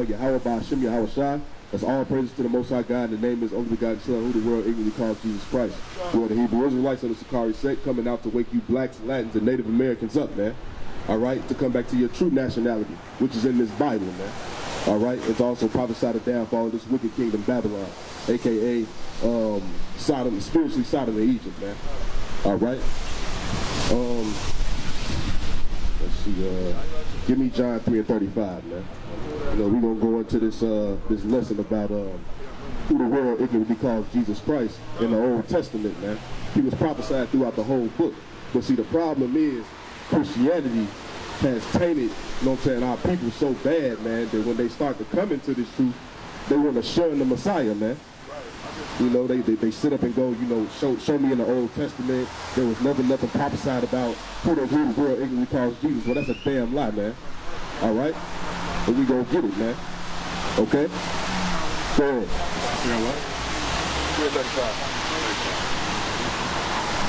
called Yahawahshi, Yahawahshi. That's all praises to the Most High God. The name is only begotten Son, who the world ignorantly calls Jesus Christ. Who are the Hebrew Israelites of the Sakari sect, coming out to wake you blacks, Latins, and Native Americans up, man. All right, to come back to your true nationality, which is in this Bible, man. All right, it's also prophesied the downfall of this wicked kingdom, Babylon, aka Sodom, spiritually Sodom and Egypt, man. All right. Let's see. Give me John 3:35, man. You know, we're gonna go into this this lesson about who the world ignorantly calls Jesus Christ in the Old Testament, man. He was prophesied throughout the whole book. But see, the problem is Christianity has tainted, you know what I'm saying, our people so bad, man, that when they start to come into this truth, they want to shun the Messiah, man. You know, they sit up and go, you know, show me in the Old Testament there was nothing prophesied about who the world ignorantly calls Jesus. Well, that's a damn lie, man. All right? But we gonna get it, man. Okay? Go ahead. You know what?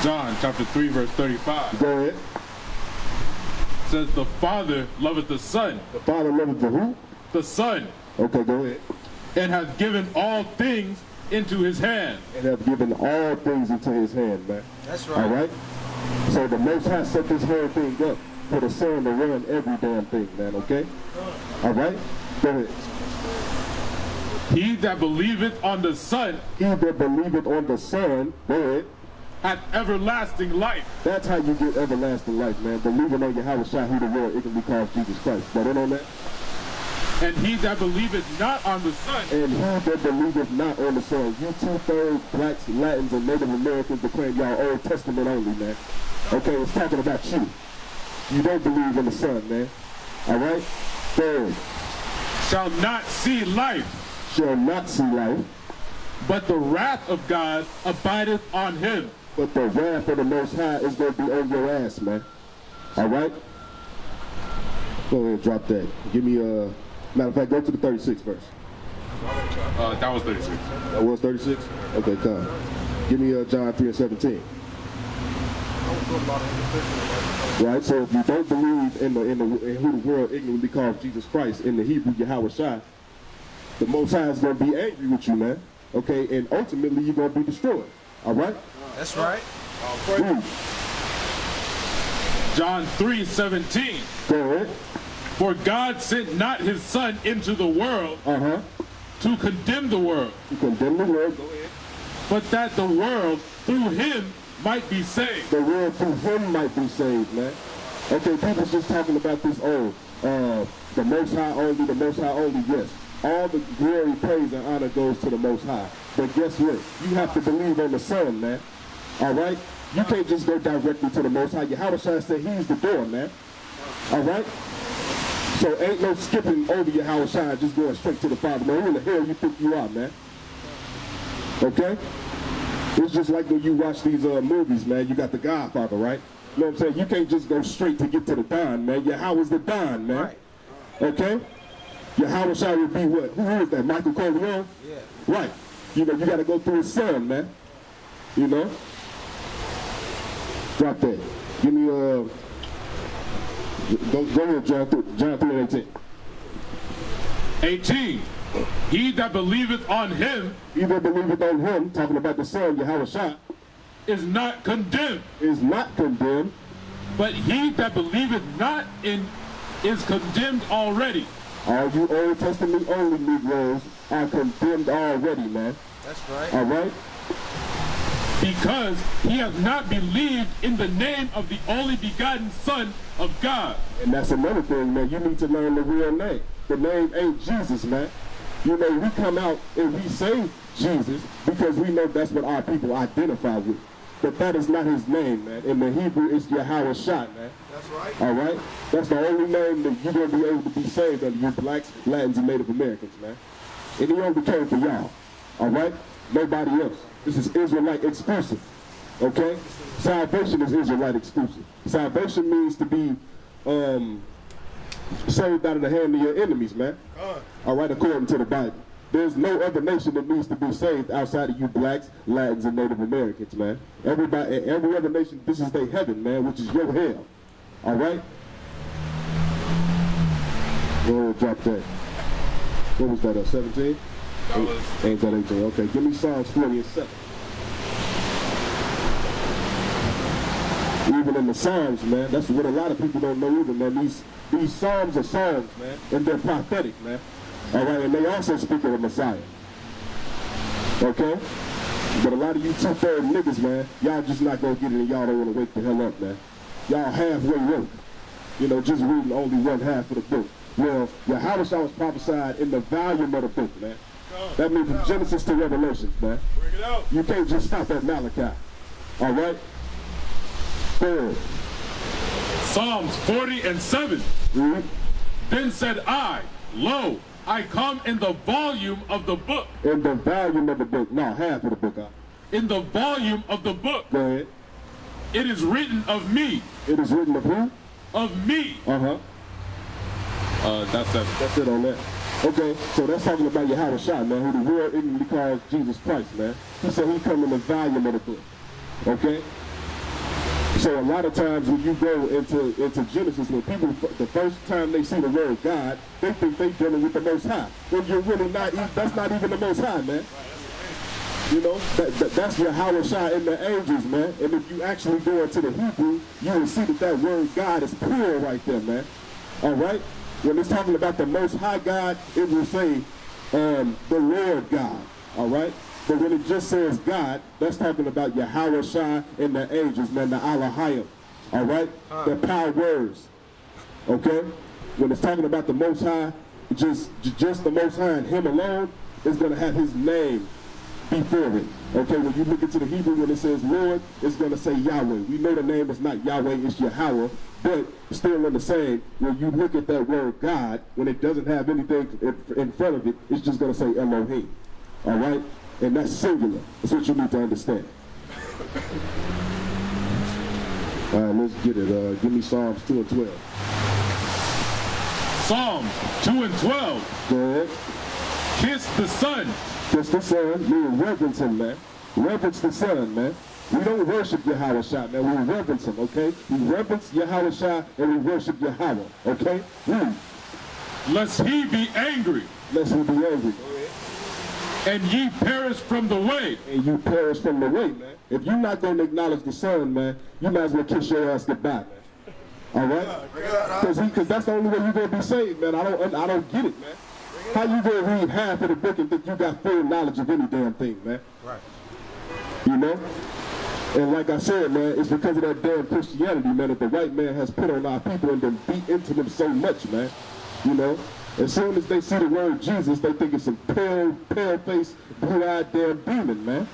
John chapter 3, verse 35. Go ahead. It says, the Father loveth the Son. The Father loveth the who? The Son. Okay, go ahead. And hath given all things into his hand. And have given all things into his hand, man. That's right. All right? So the Most High set this whole thing up for the Son to run every damn thing, man, okay? All right? Go ahead. He that believeth on the Son, He that believeth on the Son, go ahead. hath everlasting life. That's how you get everlasting life, man. Believing on Yahawahshi, who the world ignorantly calls Jesus Christ. Got in on that? And he that believeth not on the Son, And he that believeth not on the Son. You 2/3 blacks, Latins, and Native Americans declaring y'all Old Testament only, man. Okay, it's talking about you. You don't believe in the Son, man. All right? Third, shall not see life, shall not see life, but the wrath of God abideth on him. but the wrath of the Most High is going to be on your ass, man. All right? Go ahead, drop that. Give me a... Matter of fact, go to the 36 verse. That was 36. That was 36? Okay, come. Give me John 3:17. Right, so if you don't believe in who the world ignorantly calls Jesus Christ, in the Hebrew Yahawahshi, the Most High is going to be angry with you, man. Okay, and ultimately you're going to be destroyed. All right? That's right. John 3:17. Go ahead. For God sent not his Son into the world to condemn the world, You condemn the world. Go ahead. but that the world through him might be saved. The world through him might be saved, man. Okay, people's just talking about this, the Most High only, the Most High only, yes. All the glory, praise, and honor goes to the Most High. But guess what? You have to believe on the Son, man. All right? You can't just go directly to the Most High. Yahawahshi said he's the door, man. All right? So ain't no skipping over Yahawahshi, just going straight to the Father. Man, who in the hell you think you are, man? Okay? It's just like when you watch these movies, man. You got the Godfather, right? You know what I'm saying? You can't just go straight to get to the Don, man. Yahweh's the Don, man. Right. Okay? Yahawahshi would be what? Who is that? Michael Corleone? Yeah. Right. You know, you got to go through his Son, man. You know? Drop that. Give me go ahead, John 3:18. 18. He that believeth on him He that believeth on him, talking about the Son, Yahawahshi, is not condemned, is not condemned, but he that believeth not in is condemned already. all you Old Testament only Negroes are condemned already, man. That's right. All right? Because he hath not believed in the name of the only begotten Son of God. And that's another thing, man. You need to learn the real name. The name ain't Jesus, man. You know, we come out and we say Jesus because we know that's what our people identify with. But that is not his name, man. In the Hebrew, it's Yahawahshi, man. That's right. All right? That's the only name that you're going to be able to be saved under, you blacks, Latins, and Native Americans, man. And he only came for y'all. All right? Nobody else. This is Israelite exclusive. Okay? Salvation is Israelite exclusive. Salvation means to be saved out of the hand of your enemies, man. All right, according to the Bible. There's no other nation that needs to be saved outside of you blacks, Latins, and Native Americans, man. Everybody, every other nation, this is their heaven, man, which is your hell. All right? Go ahead, drop that. What was that, 17? Ain't that 18? Okay, give me Psalms 40 and 7. Even in the Psalms, man, that's what a lot of people don't know either, man. These Psalms are songs, man, and they're prophetic, man. All right, and they also speak of a Messiah. Okay? But a lot of you two-third niggas, man, y'all just not gonna get it and y'all don't want to wake the hell up, man. Y'all halfway woke. You know, just reading only one half of the book. Well, Yahawahshi was prophesied in the volume of the book, man. That means from Genesis to Revelation, man. Bring it out. You can't just stop at Malachi. All right? Third. Psalms 40 and 7. Then said I, lo, I come in the volume of the book. In the volume of the book. No, half of the book. In the volume of the book. Go ahead. It is written of me. It is written of who? Of me. Uh-huh. That's it on that. Okay, so that's talking about Yahawahshi, man, who the world ignorantly calls Jesus Christ, man. He said he come in the volume of the book. Okay? So a lot of times when you go into Genesis, when people, the first time they see the word God, they think they're dealing with the Most High. When you're really not, that's not even the Most High, man. You know, that's Yahawahshi in the angels, man. And if you actually go into the Hebrew, you will see that word God is plural right there, man. All right? When it's talking about the Most High God, it will say the Lord God. All right? But when it just says God, that's talking about Yahawahshi and the angels, man, the Elohim. All right? The powers. Okay? When it's talking about the Most High, just the Most High and him alone is going to have his name before it. Okay? When you look into the Hebrew, when it says Lord, it's going to say Yahweh. We know the name is not Yahweh, it's Yahweh. But still in the same, when you look at that word God, when it doesn't have anything in front of it, it's just going to say Elohim. All right? And that's singular. That's what you need to understand. All right, let's get it. Give me Psalms 2 and 12. Psalms 2 and 12. Go ahead. Kiss the Son. Kiss the Son. Meaning reverence him, man. Reverence the Son, man. We don't worship Yahawahshi, man. We reverence him, okay? We reverence Yahawahshi and we worship Yahweh, okay? Lest he be angry. Lest he be angry. And ye perish from the way. And you perish from the way, man. If you're not going to acknowledge the Son, man, you might as well kiss your ass goodbye, man. All right? Because that's the only way you're going to be saved, man. I don't get it, man. How you going to read half of the book and think you got full knowledge of any damn thing, man? Right. You know? And like I said, man, it's because of that damn Christianity, man, that the white man has put on our people and then beat into them so much, man. You know? As soon as they see the word Jesus, they think it's some pale-faced, blue-eyed damn demon, man.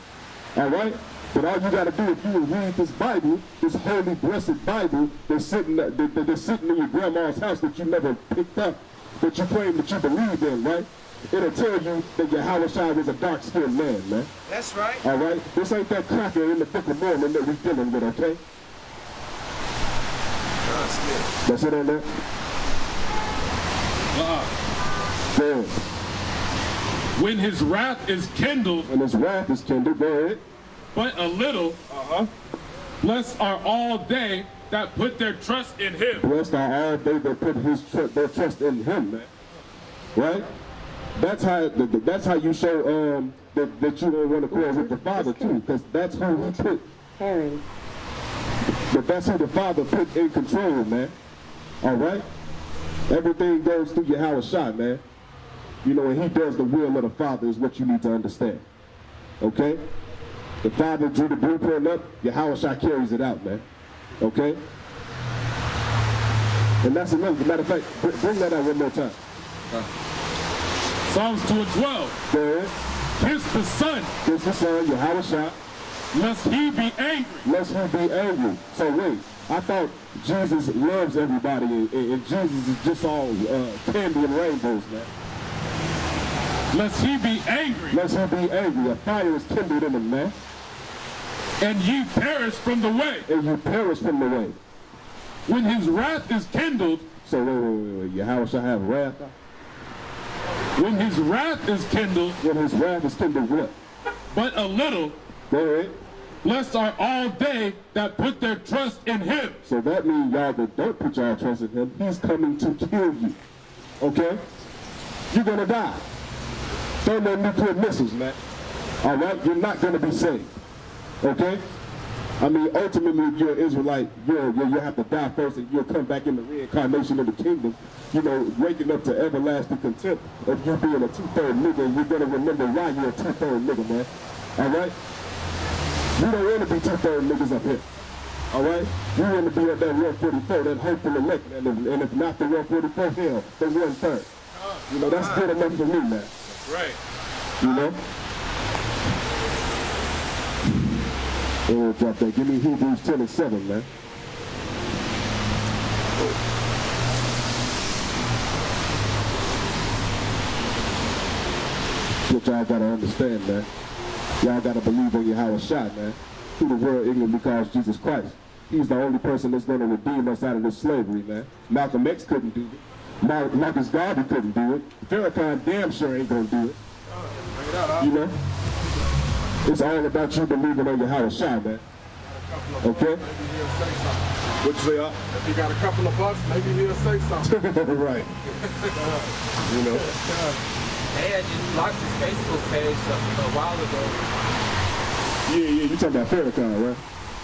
All right? But all you got to do if you read this Bible, this holy, blessed Bible that's sitting in your grandma's house that you never picked up, that you claim that you believe in, right? It'll tell you that Yahawahshi was a dark-skinned man, man. That's right. All right? This ain't that cracker in the Book of Mormon that we're dealing with, okay? That's it on that? Good. When his wrath is kindled. When his wrath is kindled, go ahead. But a little. Blessed are all they that put their trust in him. Blessed are all they that put their trust in him, man. Right? That's how you show that you don't want to quarrel with the Father too, because that's who he put. But that's who the Father put in control, man. All right? Everything goes through Yahawahshi, man. You know, and he does the will of the Father is what you need to understand. Okay? The Father drew the blueprint up, Yahawahshi carries it out, man. Okay? And that's another, matter of fact, bring that out one more time. Psalms 2 and 12. Go ahead. Kiss the Son. Kiss the Son, Yahawahshi. Lest he be angry. Lest he be angry. So wait, I thought Jesus loves everybody and Jesus is just all candy and rainbows, man. Lest he be angry. Lest he be angry. A fire is kindled in him, man. And ye perish from the way. And you perish from the way. When his wrath is kindled. So wait. Yahawahshi have wrath? When his wrath is kindled. When his wrath is kindled what? But a little. Go ahead. Blessed are all they that put their trust in him. So that means y'all that don't put y'all trust in him, he's coming to kill you. Okay? You're gonna die. thermonuclear missiles, man. All right? You're not going to be saved. Okay? I mean, ultimately, if you're an Israelite, you have to die first and you'll come back in the reincarnation of the kingdom, you know, waking up to everlasting contempt of you being a 2/3 nigga, and you're going to remember why you're a 2/3 nigga, man. All right? We don't want to be 2/3 niggas up here. All right? We want to be at that 144, that hopeful elect, and if not the 144, hell, the 1/3. You know, that's good enough for me, man. That's right. You know? Oh, drop that. Give me Hebrews 10:7, man. What y'all gotta understand, man. Y'all gotta believe in Yahawahshi, man. Who the world ignorantly calls Jesus Christ. He's the only person that's gonna redeem us out of this slavery, man. Malcolm X couldn't do it. Marcus Garvey couldn't do it. Farrakhan damn sure ain't gonna do it. You know? It's all about you believing on Yahawahshi, man. Okay? What you say, If you got a couple of bucks, maybe he'll say something. Right. You know? They had just blocked his Facebook page a while ago. Yeah, you talking about Farrakhan, right?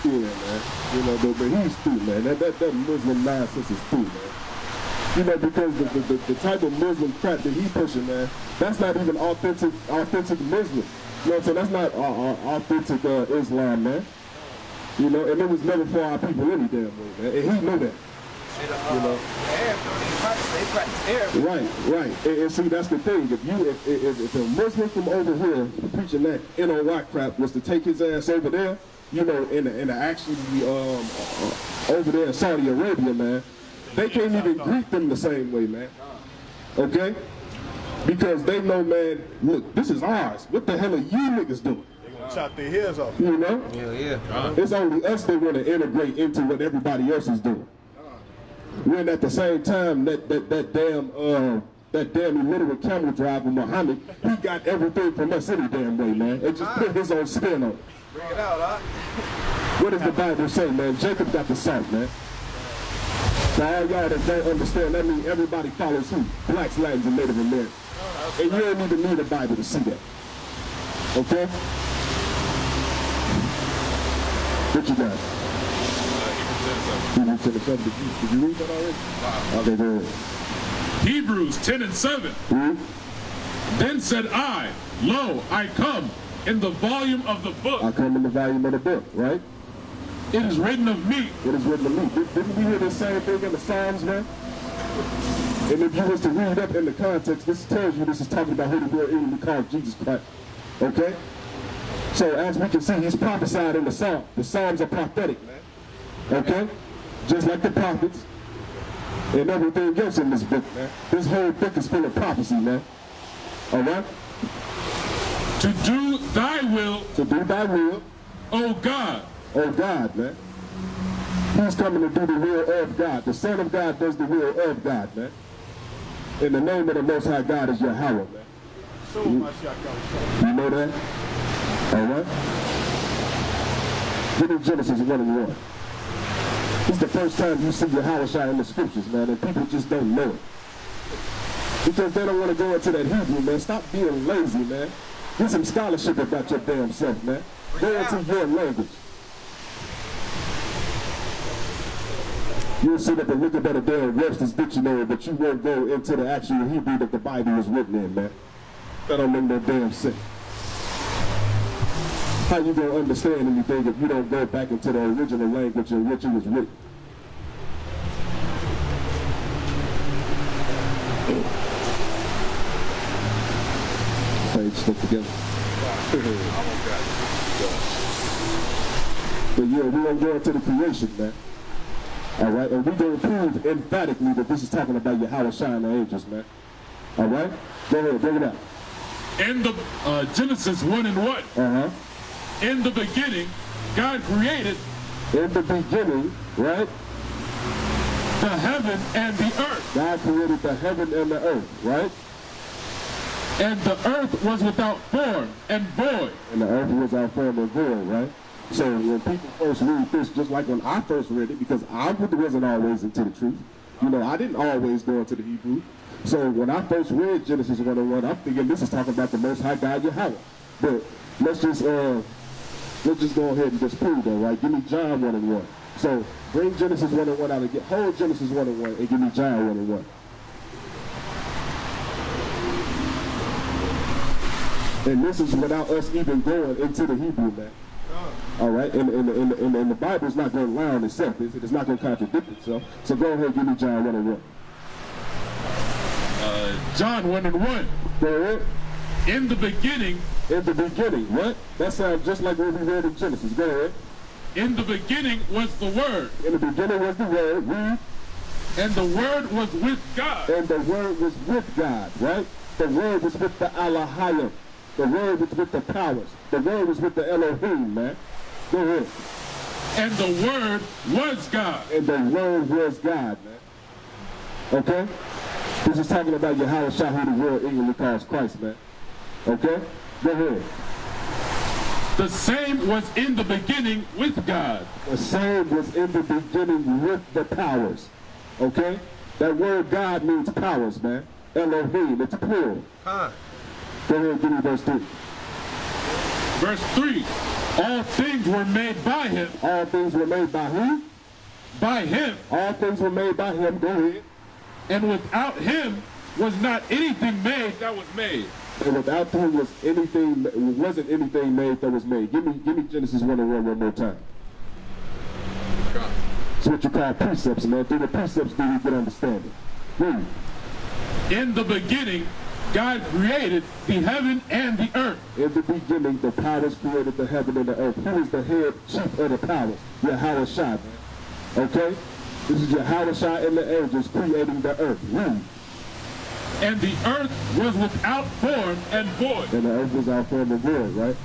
Yeah, man. You know, but he's through, man. That Muslim nonsense is through, man. You know, because the type of Muslim crap that he's pushing, man, that's not even authentic Muslim. You know what I'm saying? That's not authentic Islam, man. You know, and it was never for our people any damn way, man. And he knew that. You know? Right. And see, that's the thing. If a Muslim from over here preaching that NOI crap was to take his ass over there, you know, and actually over there in Saudi Arabia, man, they can't even greet them the same way, man. Okay? Because they know, man, look, this is ours. What the hell are you niggas doing? They're going to chop their heads off. You know? Yeah. It's only us that want to integrate into what everybody else is doing. When at the same time, that damn illiterate camel driver, Muhammad, he got everything from us any damn way, man. And just put his own spin on it. Bring it out, huh? What does the Bible say, man? Jacob got the salt, man. For all y'all that don't understand, that means everybody follows who? Blacks, Latins, and Native Americans. And you don't even need a Bible to see that. Okay? What you got? Hebrews 10:7. Did you read that already? Okay, go ahead. Hebrews 10:7. Then said I, lo, I come in the volume of the book. I come in the volume of the book, right? It is written of me. It is written of me. Didn't we hear the same thing in the Psalms, man? And if you was to read up in the context, this tells you this is talking about who the world even called Jesus Christ. Okay? So as we can see, he's prophesied in the Psalm. The Psalms are prophetic, man. Okay? Just like the prophets and everything else in this book, man. This whole book is full of prophecy, man. All right? To do thy will, To do thy will, O God. oh God, man. He's coming to do the will of God. The Son of God does the will of God, man. And the name of the Most High God is Yahweh, man. Show them how shot You know that? All right? Get in Genesis 1:1. This is the first time you see Yahawahshi in the scriptures, man, and people just don't know it. Because they don't want to go into that Hebrew, man. Stop being lazy, man. Get some scholarship about your damn self, man. Go into your language. You'll sit up and look at a damn Webster's dictionary, but you won't go into the actual Hebrew that the Bible was written in, man. That don't make no damn sense. How you gonna understand anything if you don't go back into the original language in which it was written? Say stick together. But yeah, we're gonna go into the creation, man. All right, and we're gonna prove emphatically that this is talking about Yahawahshi and the angels, man. All right, go ahead, bring it out. In the Genesis 1:1. In the beginning, God created In the beginning, right? the heaven and the earth. God created the heaven and the earth, right? And the earth was without form and void. And the earth was our form and void, right? So when people first read this, just like when I first read it, because I wasn't always into the truth. You know, I didn't always go into the Hebrew. So when I first read Genesis 1 and 1, I'm thinking this is talking about the Most High God Yahweh. But let's just go ahead and just prove that, right? Give me John 1 and 1. So bring Genesis 1 and 1 out and get hold Genesis 1 and 1 and give me John 1 and 1. And this is without us even going into the Hebrew, man. All right, and the Bible's not going to lie on itself. It's not going to contradict itself. So go ahead and give me John 1 and 1. John 1 and 1. Go ahead. In the beginning. In the beginning, what? That sounds just like what we read in Genesis. Go ahead. In the beginning was the Word. In the beginning was the Word. Read. And the Word was with God. And the Word was with God, right? The Word was with the Elohim. The Word was with the powers. The Word was with the Elohim, man. Go ahead. And the Word was God. And the Word was God, man. Okay? This is talking about Yahawahshi, who the world ignorantly calls Christ, man. Okay? Go ahead. The same was in the beginning with God. The same was in the beginning with the powers. Okay? That word God means powers, man. Elohim, it's plural. Huh. Go ahead, give me verse 3. Verse 3. All things were made by him. All things were made by who? By him. All things were made by him. Go ahead. And without him was not anything made that was made. And without him wasn't anything made that was made. Give me Genesis 1 and 1 more time. It's what you call precepts, man. Through the precepts do we get understanding. Read. In the beginning, God created the heaven and the earth. In the beginning, the powers created the heaven and the earth. Who is the head chief of the powers? Yahawahshi, man. Okay? This is Yahawahshi and the angels creating the earth. Read. And the earth was without form and void. And the earth was without form and void, right?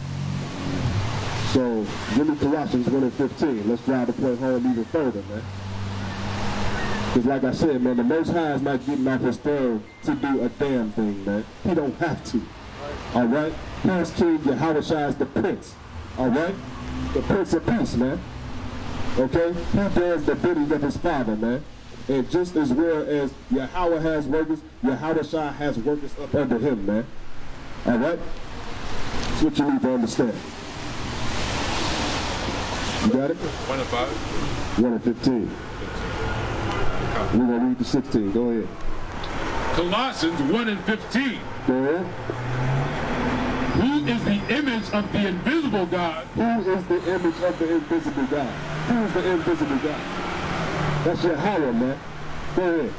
So, give me Colossians 1 and 15. Let's drive the point home even further, man. Because like I said, man, the Most High is not getting off his throne to do a damn thing, man. He don't have to. All right? He is King. Yahawahshi is the Prince. All right? The Prince of Peace, man. Okay? He does the bidding of his Father, man. And just as well as Yahweh has workers, Yahawahshi has workers up under him, man. All right? That's what you need to understand. You got it? 1 and 5. 1 and 15. We're going to read the 16. Go ahead. Colossians 1 and 15. Go ahead. Who is the image of the invisible God? Who is the image of the invisible God? Who is the invisible God? That's Yahweh, man. Go ahead.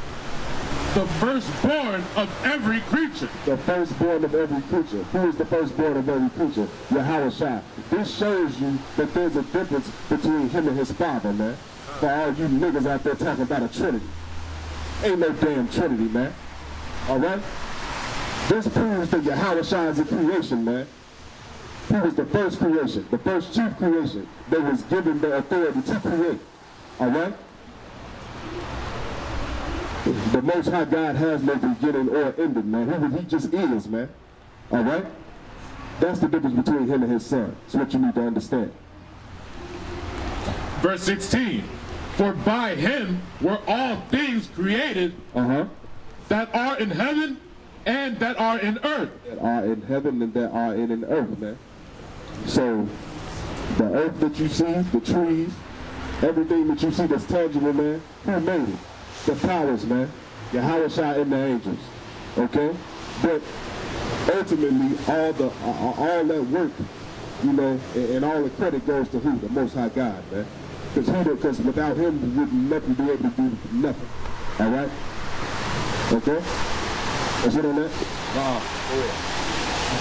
The firstborn of every creature. The firstborn of every creature. Who is the firstborn of every creature? Yahawahshi. This shows you that there's a difference between him and his Father, man. For all you niggas out there talking about a Trinity. Ain't no damn Trinity, man. All right? This proves that Yahawahshi is a creation, man. He was the first creation, the first chief creation that was given the authority to create. All right? The Most High God has no beginning or ending, man. He just is, man. All right? That's the difference between him and his son. That's what you need to understand. Verse 16. For by him were all things created that are in heaven and that are in earth. That are in heaven and that are in earth, man. So, the earth that you see, the trees, everything that you see that's tangible, man, who made it? The powers, man. Yahawahshi and the angels. Okay? But ultimately, all that work, you know, and all the credit goes to who? The Most High God, man. Because without him, we would never be able to do nothing. All right? Okay? That's it on that?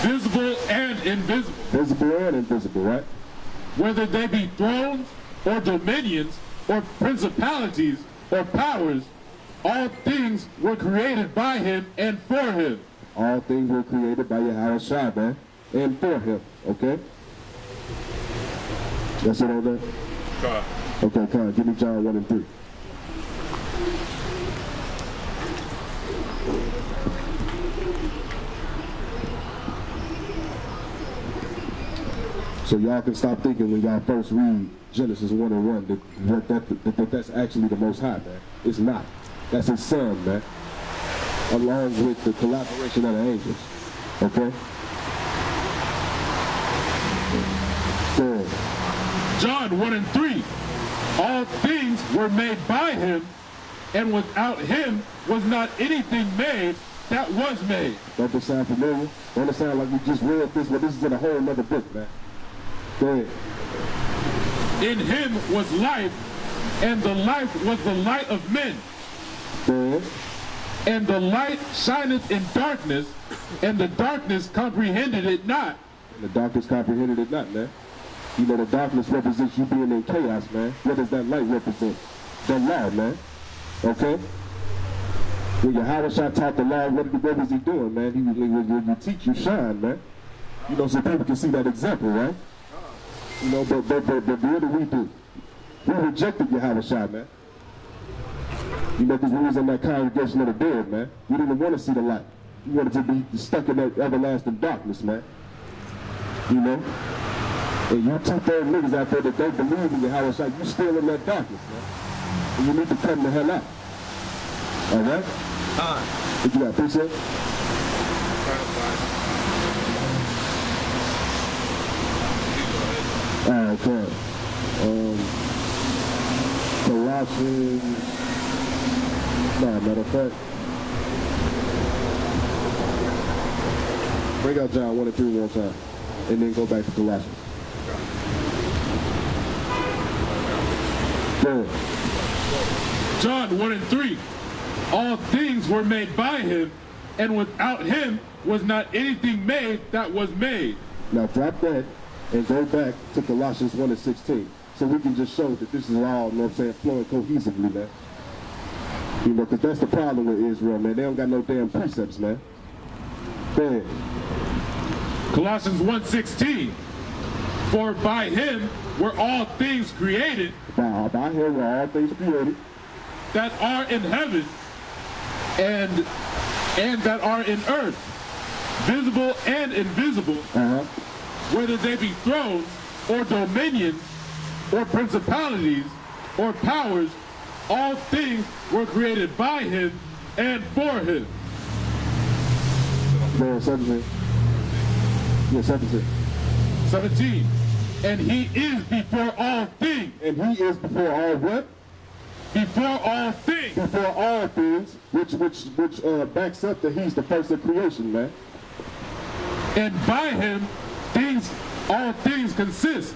Visible and invisible. Visible and invisible, right? Whether they be thrones or dominions or principalities or powers, all things were created by him and for him. All things were created by Yahawahshi, man, and for him, okay? That's it on that? Okay, come on, give me John 1 and 3. So y'all can stop thinking when y'all first read Genesis 1 and 1 that that's actually the Most High, man. It's not. That's his son, man. along with the collaboration of the angels. Okay? So, John 1 and 3. All things were made by him, and without him was not anything made that was made. don't this sound familiar? Don't it sound like we just read this, but this is in a whole other book, man. Go ahead. In him was life, and the life was the light of men. Go ahead. And the light shineth in darkness, and the darkness comprehended it not. And the darkness comprehended it not, man. You know, the darkness represents you being in chaos, man. What does that light represent? The law, man. Okay? When Yahawahshi taught the law, what was he doing, man? When you teach, you shine, man. You know, so people can see that example, right? You know, but what do we do? We rejected Yahawahshi, man. You know, because we was in that congregation of the dead, man. We didn't want to see the light. We wanted to be stuck in that everlasting darkness, man. You know? And you 2/3 niggas out there that don't believe in Yahawahshi, you still in that darkness, man. And you need to come the hell out. All right? What you got, appreciate? All right, okay. Colossians. Matter of fact. Bring out John 1 and 3 one time, and then go back to Colossians. Go ahead. John 1 and 3. All things were made by him, and without him was not anything made that was made. Now drop that and go back to Colossians 1 and 16, so we can just show that this is all, you know what I'm saying, flowing cohesively, man. You know, because that's the problem with Israel, man. They don't got no damn precepts, man. Go ahead. Colossians 1:16. For by him were all things created By him were all things created, that are in heaven and that are in earth, visible and invisible, whether they be thrones or dominions or principalities or powers, all things were created by him and for him. No, 17. Yeah, 17. 17. And he is before all things. And he is before all what? Before all things. Before all things, which backs up that he's the first of creation, man. And by him, all things consist.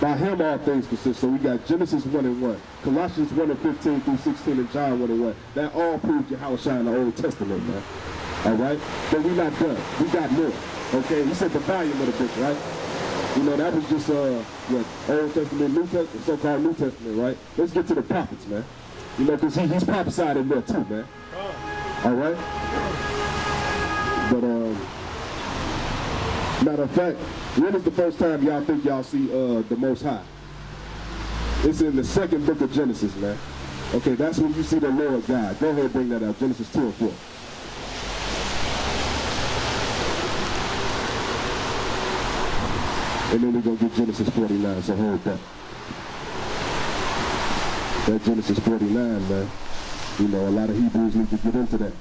By him all things consist. So we got Genesis 1 and 1, Colossians 1 and 15 through 16, and John 1 and 1. That all proves Yahawahshi in the Old Testament, man. All right? But we're not done. We got more. Okay? He said the volume of the book, right? You know, that was just, what, Old Testament, New Testament, so-called New Testament, right? Let's get to the prophets, man. You know, because he's prophesied in there too, man. All right? But, matter of fact, when is the first time y'all think y'all see the Most High? It's in the second book of Genesis, man. Okay, that's when you see the Lord God. Go ahead and bring that out, Genesis 2 and 4. And then we're going to get Genesis 49, so hold that. That Genesis 49, man. You know, a lot of Hebrews need to get into that.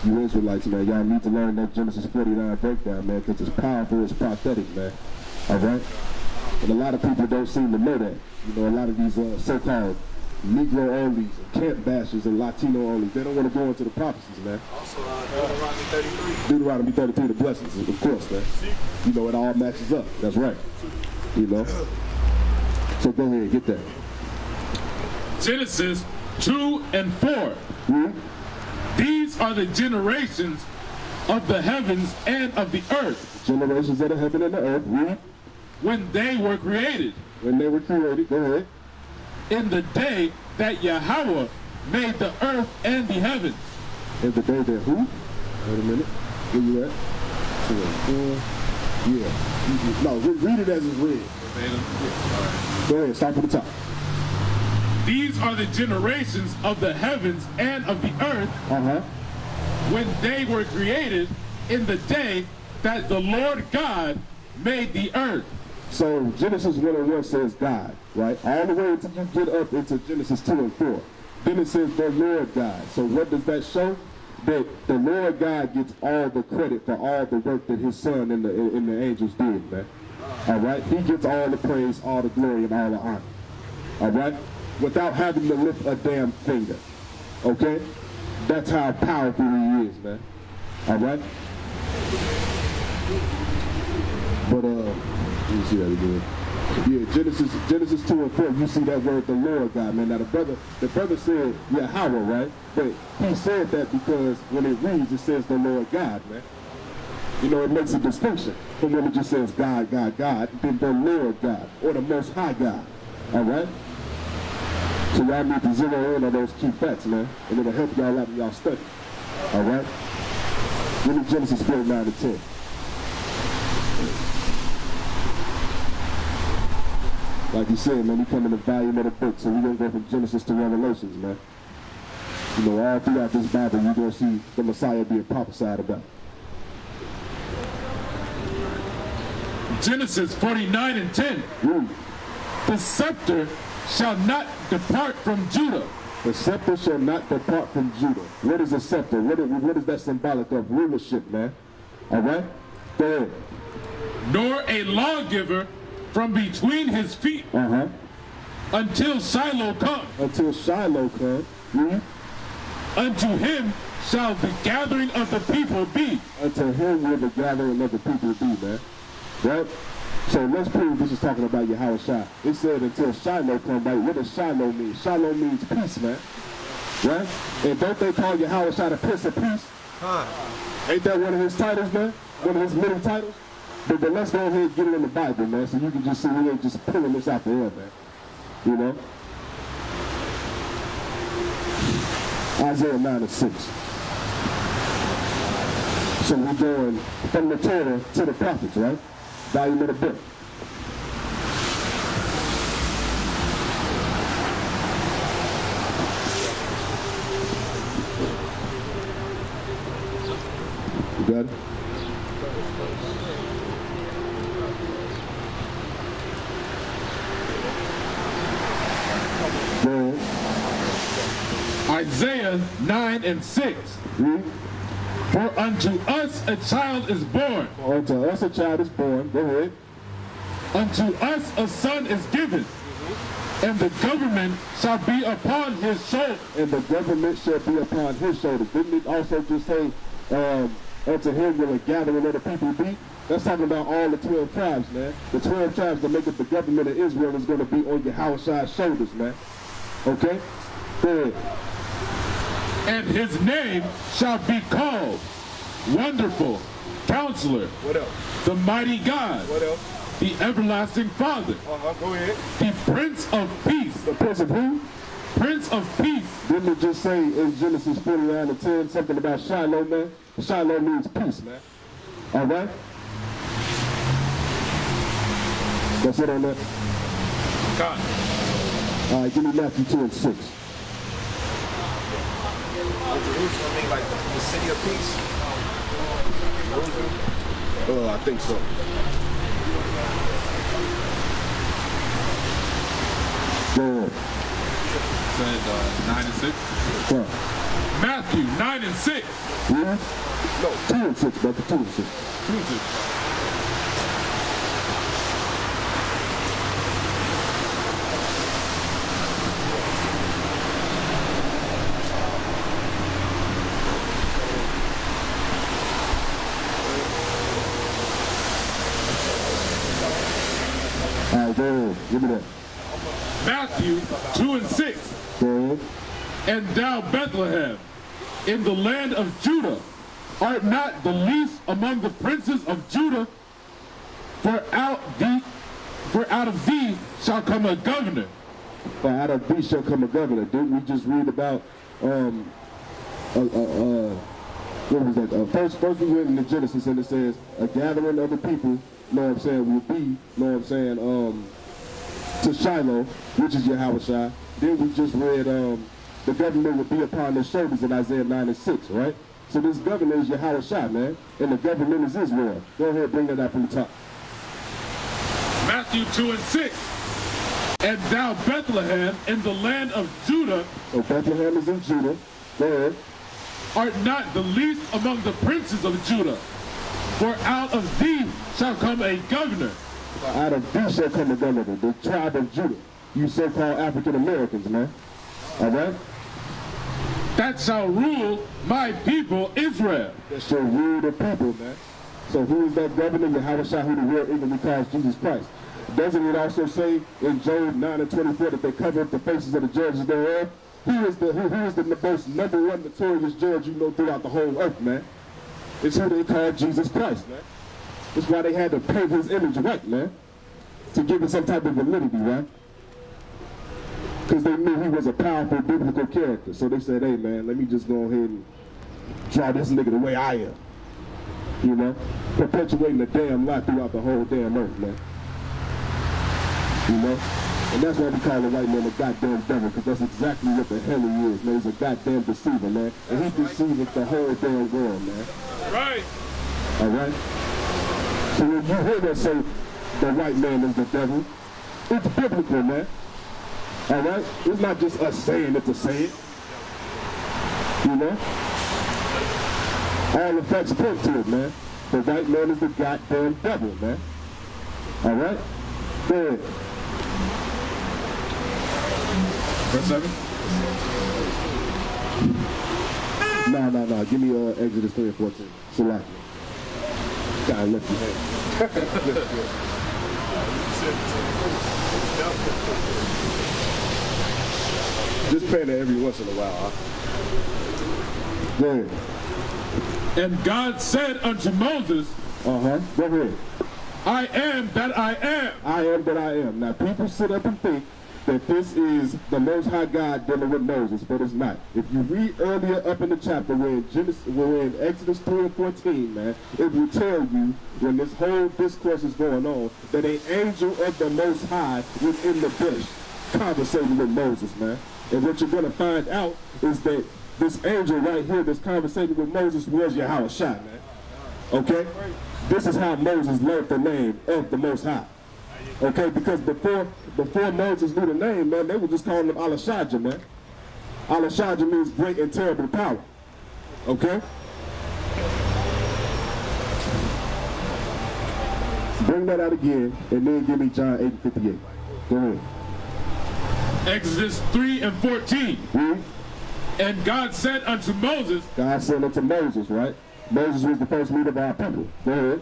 You Israelites, man, y'all need to learn that Genesis 49 breakdown, man, because it's powerful, it's prophetic, man. All right? And a lot of people don't seem to know that. You know, a lot of these so-called Negro-onlys, and camp bashers, and Latino-onlys, they don't want to go into the prophecies, man. Also, Deuteronomy 33. Deuteronomy 33, the blessings, of course, man. You know, it all matches up. That's right. You know? So go ahead, get that. Genesis 2 and 4. These are the generations of the heavens and of the earth. Generations of the heaven and the earth. When they were created. When they were created. Go ahead. In the day that Yahweh made the earth and the heavens. In the day that who? Wait a minute. Where you at? 2 and 4. Yeah. No, read it as it's read. Go ahead, start from the top. These are the generations of the heavens and of the earth when they were created in the day that the Lord God made the earth. So Genesis 1 and 1 says God, right? All the way until you get up into Genesis 2 and 4. Then it says the Lord God. So what does that show? that the Lord God gets all the credit for all the work that his son and the angels did, man. All right? He gets all the praise, all the glory, and all the honor. All right? Without having to lift a damn finger. Okay? That's how powerful he is, man. All right? But, let me see that again. Yeah, Genesis 2 and 4, you see that word, the Lord God, man. Now, the brother said Yahawah, right? But he said that because when it reads, it says the Lord God, man. You know, it makes a distinction from when it just says God, God, God, then the Lord God, or the Most High God. All right? So y'all need to zero in on those key facts, man, and it'll help y'all out in y'all study. All right? Give me Genesis 4, 9 to 10. Like you said, man, we come in the volume of the book, so we're going to go from Genesis to Revelations, man. You know, all throughout this Bible, you're going to see the Messiah being prophesied about. Genesis 49 and 10. The scepter shall not depart from Judah. The scepter shall not depart from Judah. What is a scepter? What is that symbolic of? Rulership, man. All right? Go ahead. Nor a lawgiver from between his feet until Shiloh come. Until Shiloh come. Unto him shall the gathering of the people be. Unto him will the gathering of the people be, man. Right? So let's prove this is talking about Yahawahshi. It said until Shiloh come, right? What does Shiloh mean? Shiloh means peace, man. Right? And don't they call Yahawahshi the Prince of Peace? Ain't that one of his titles, man? One of his many titles? But let's go ahead and get it in the Bible, man, so you can just see we ain't just pulling this out the air, man. You know? Isaiah 9 and 6. So we're going from the Torah to the prophets, right? Volume of the book. You got it? Isaiah 9 and 6. For unto us a child is born. Unto us a child is born. Go ahead. Unto us a son is given. And the government shall be upon his shoulder. And the government shall be upon his shoulders. Didn't it also just say, unto him will a gathering of the people be? That's talking about all the 12 tribes, man. The 12 tribes that make up the government of Israel is going to be on Yahawahshi's shoulders, man. Okay? Go ahead. And his name shall be called Wonderful, Counselor, What else? the Mighty God, What else? the Everlasting Father, Go ahead. the Prince of Peace. The Prince of who? Prince of Peace. Didn't it just say in Genesis 49 and 10 something about Shiloh, man? Shiloh means peace, man. All right? That's it on that? God. All right, give me Matthew 2 and 6. Jerusalem mean like the city of peace? I think so. Go ahead. Said 9 and 6. Yeah. Matthew 9 and 6. Yeah? No, 2 and 6, brother. 2 and 6. 2 and 6. All right, go ahead. Give me that. Matthew 2 and 6. Go ahead. And thou, Bethlehem, in the land of Judah, art not the least among the princes of Judah, for out of thee shall come a governor. For out of thee shall come a governor. Didn't we just read about, what was that? First we read in the Genesis and it says, a gathering of the people, you know what I'm saying, will be, you know what I'm saying, to Shiloh, which is Yahawahshi. Then we just read, the government will be upon their shoulders in Isaiah 9 and 6, right? So this government is Yahawahshi, man, and the government is Israel. Go ahead, bring that out from the top. Matthew 2 and 6. And thou, Bethlehem, in the land of Judah. So Bethlehem is in Judah. Go ahead. art not the least among the princes of Judah. For out of thee shall come a governor. Out of thee shall come a governor, the tribe of Judah. You so-called African Americans, man. All right? That shall rule my people Israel. That shall rule the people, man. So who is that governor? Yahawahshi, who the world ignorantly calls Jesus Christ. Doesn't it also say in Job 9:24 that they cover up the faces of the judges thereof? Who is the most number one notorious judge you know throughout the whole earth, man? It's who they call Jesus Christ, man. That's why they had to paint his image white, man. To give it some type of validity, right? Because they knew he was a powerful biblical character. So they said, hey, man, let me just go ahead and draw this nigga the way I am. You know? Perpetuating the damn lie throughout the whole damn earth, man. You know? And that's why we call the white man a goddamn devil, because that's exactly what the hell he is, man. He's a goddamn deceiver, man. And he deceives the whole damn world, man. Right. All right? So when you hear us say the white man is the devil, it's biblical, man. All right? It's not just us saying it to say it. You know? All the facts point to it, man. The white man is the goddamn devil, man. All right? Go ahead. Verse 7? No. Give me Exodus 3:14. Salaki. Gotta let you hang. Just paying it every once in a while, huh? Go ahead. And God said unto Moses, Go ahead. I am that I am. I am that I am. Now people sit up and think that this is the Most High God dealing with Moses, but it's not. If you read earlier up in the chapter, we're in Exodus 3:14, man, it will tell you when this whole discourse is going on that an angel of the Most High was in the bush conversating with Moses, man. And what you're going to find out is that this angel right here that's conversating with Moses was Yahawahshi, man. Okay? This is how Moses learned the name of the Most High. Okay, because before Moses knew the name, man, they were just calling him Alashadja, man. Alashadja means great and terrible power. Okay? Bring that out again, and then give me John 8:58. Go ahead. Exodus 3:14. And God said unto Moses, God said unto Moses, right? Moses was the first leader of our people. Go ahead.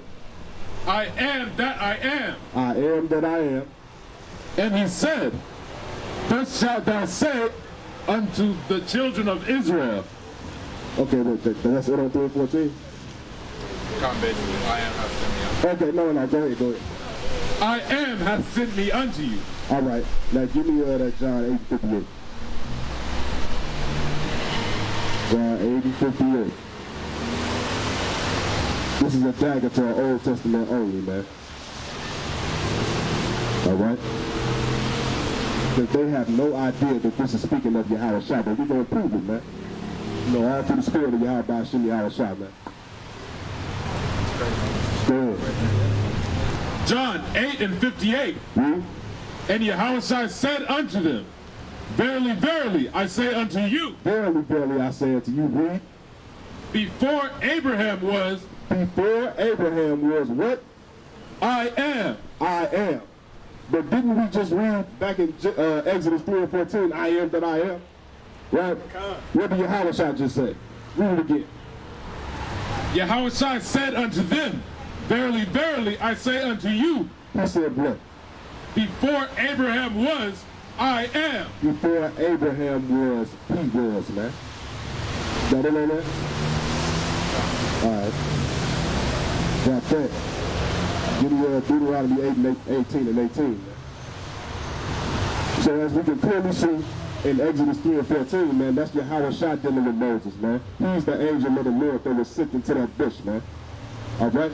I am that I am. I am that I am. And he said, thus shalt thou say unto the children of Israel. Okay, wait, that's it on 3:14? Okay, no, go ahead. I am hath sent me unto you. All right, now give me that John 8:58. John 8:58. This is a dagger to our Old Testament only, man. All right? Because they have no idea that this is speaking of Yahawahshi, but we're going to prove it, man. You know, all through the spirit of Yahawahshi, man. Go ahead. John 8:58. And Yahawahshi said unto them, Verily, verily, I say unto you. Verily, verily, I say unto you, read. Before Abraham was what? I am. I am. But didn't we just read back in Exodus 3:14, I am that I am? Right? What did Yahawahshi just say? Read it again. Yahawahshi said unto them, Verily, verily, I say unto you. He said what? Before Abraham was, I am. Before Abraham was, he was, man. Got it on that? All right. Got that. Give me Deuteronomy 18 and 18. So as we can clearly see in Exodus 3:14, man, that's Yahawahshi dealing with Moses, man. He's the angel of the Lord that was sent into that bush, man. All right?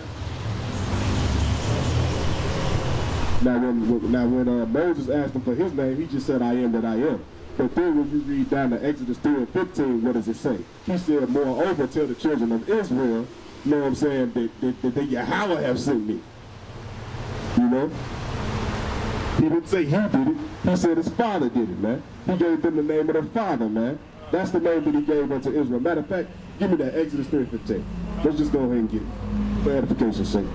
Now when Moses asked him for his name, he just said, I am that I am. But then when you read down to Exodus 3:15, what does it say? He said, moreover, tell the children of Israel, you know what I'm saying, that Yahweh have sent me. You know? He didn't say he did it. He said his father did it, man. He gave them the name of their father, man. That's the name that he gave unto Israel. Matter of fact, Give me that, Exodus 3:15. Let's just go ahead and get it, for edification's sake.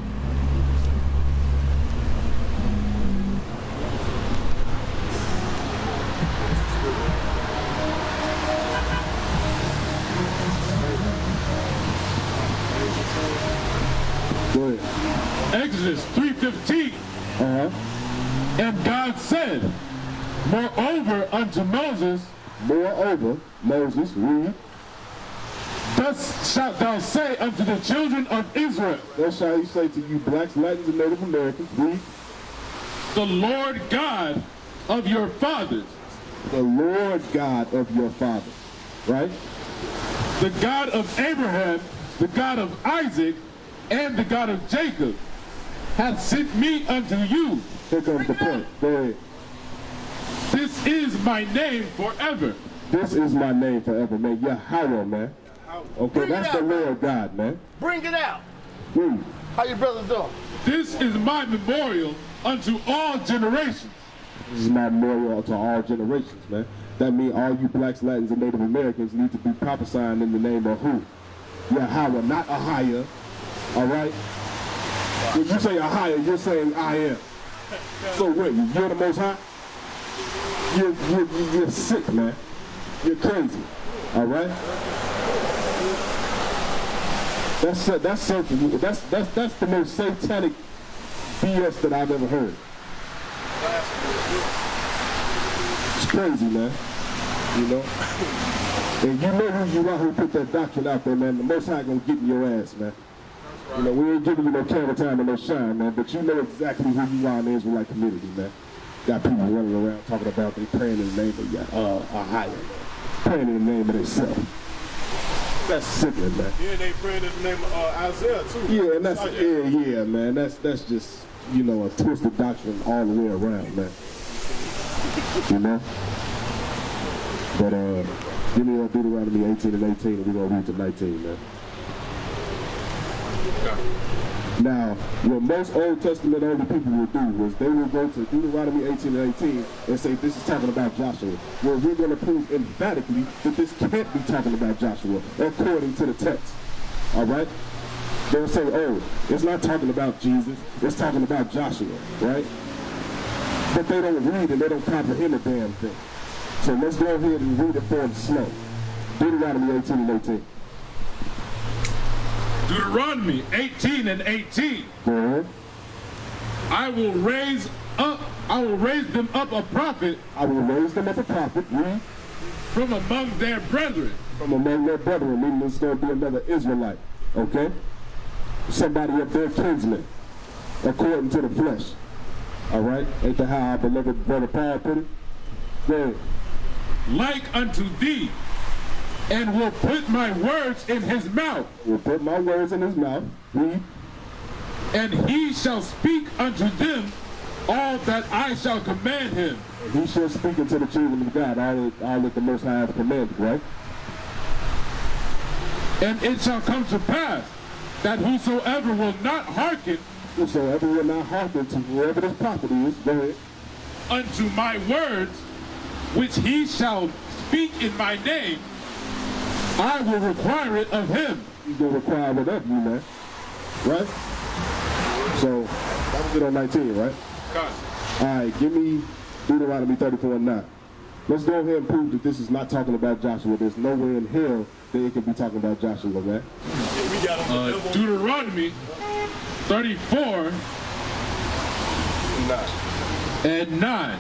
Go ahead. Exodus 3:15. And God said, moreover unto Moses, Moreover, Moses, read. thus shalt thou say unto the children of Israel, Thus shall he say to you blacks, Latins, and Native Americans, read. the Lord God of your fathers, The Lord God of your fathers, right? the God of Abraham, the God of Isaac, and the God of Jacob, hath sent me unto you. Here comes the point. Go ahead. This is my name forever. This is my name forever, man. Yahawah, man. Okay, Bring it that's the out. Lord God, man. Bring it out. Read. How your brothers doing? This is my memorial unto all generations. This is my memorial to all generations, man. That means all you blacks, Latins, and Native Americans need to be prophesying in the name of who? Yahawah, not Ahia. All right? When you say Ahia, you're saying I am. So what? You're the Most High? You're sick, man. You're crazy. All right? That's something. That's the most satanic BS that I've ever heard. It's crazy, man. You know? And you know who you are who put that doctrine out there, man. The Most High gonna get in your ass, man. You know, we ain't giving you no camera time and no shine, man, but you know exactly who you are in the Israelite community, man. Got people running around talking about they praying in the name of Ahia, praying in the name of themselves. That's sickening, man. Yeah, they praying in the name of Isaiah too. Yeah, and that's yeah, man. That's just, you know, a twisted doctrine all the way around, man. You know? But give me Deuteronomy 18 and 18, and we're gonna read to 19, man. Now, what most Old Testament only people will do was they will go to Deuteronomy 18 and 18 and say this is talking about Joshua. Well, we're going to prove emphatically that this can't be talking about Joshua according to the text. All right? They'll say, oh, it's not talking about Jesus, it's talking about Joshua, right? But they don't read and they don't comprehend a damn thing. So let's go ahead and read it for them slow. Deuteronomy 18 and 18. Deuteronomy 18 and 18. Go ahead. I will raise them up a prophet I will raise them up a prophet, read, from among their brethren. from among their brethren, meaning it's going to be another Israelite, okay? Somebody of their kinsmen, according to the flesh. All right? Ain't that how our beloved brother Paul put it? Go ahead. Like unto thee, and will put my words in his mouth. Will put my words in his mouth, read, And he shall speak unto them all that I shall command him. and he shall speak unto the children of God, all that the Most High hath commanded, right? And it shall come to pass that whosoever will not hearken Whosoever will not hearken to whoever this prophet is, go ahead, unto my words, which he shall speak in my name, I will require it of him. he's going to require it of you, man. Right? So, that was it on 19, right? God. All right, give me Deuteronomy 34 and 9. Let's go ahead and prove that this is not talking about Joshua. There's no way in hell that it can be talking about Joshua, man. Yeah, we got them. Deuteronomy 34 and 9.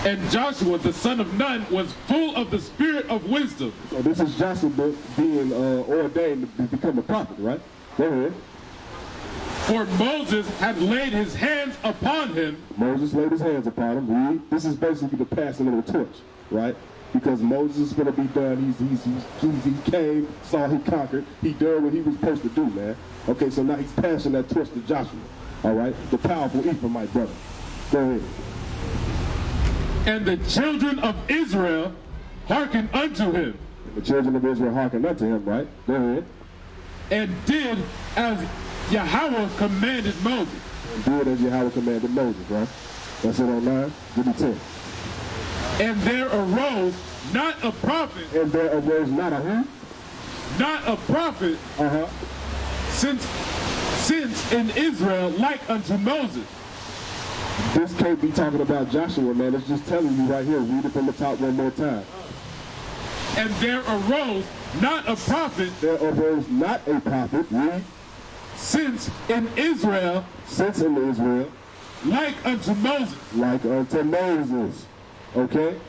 And Joshua the son of Nun was full of the spirit of wisdom. So this is Joshua being ordained to become a prophet, right? Go ahead. For Moses had laid his hands upon him. Moses laid his hands upon him. Read. This is basically the passing of the torch, right? Because Moses is going to be done. He came, saw, he conquered. He done what he was supposed to do, man. Okay, so now he's passing that torch to Joshua. All right? The powerful Ephraimite brother. Go ahead. And the children of Israel hearkened unto him, The children of Israel hearkened unto him, right? Go ahead. and did as Yahweh commanded Moses. And did as Yahweh commanded Moses, right? That's it on 9. Give me 10. And there arose not a prophet And there arose not a who? not a prophet since in Israel like unto Moses. This can't be talking about Joshua, man. It's just telling you right here. Read it from the top one more time. And there arose not a prophet. There arose not a prophet. Read. Since in Israel. Since in Israel. Like unto Moses. Like unto Moses. Okay?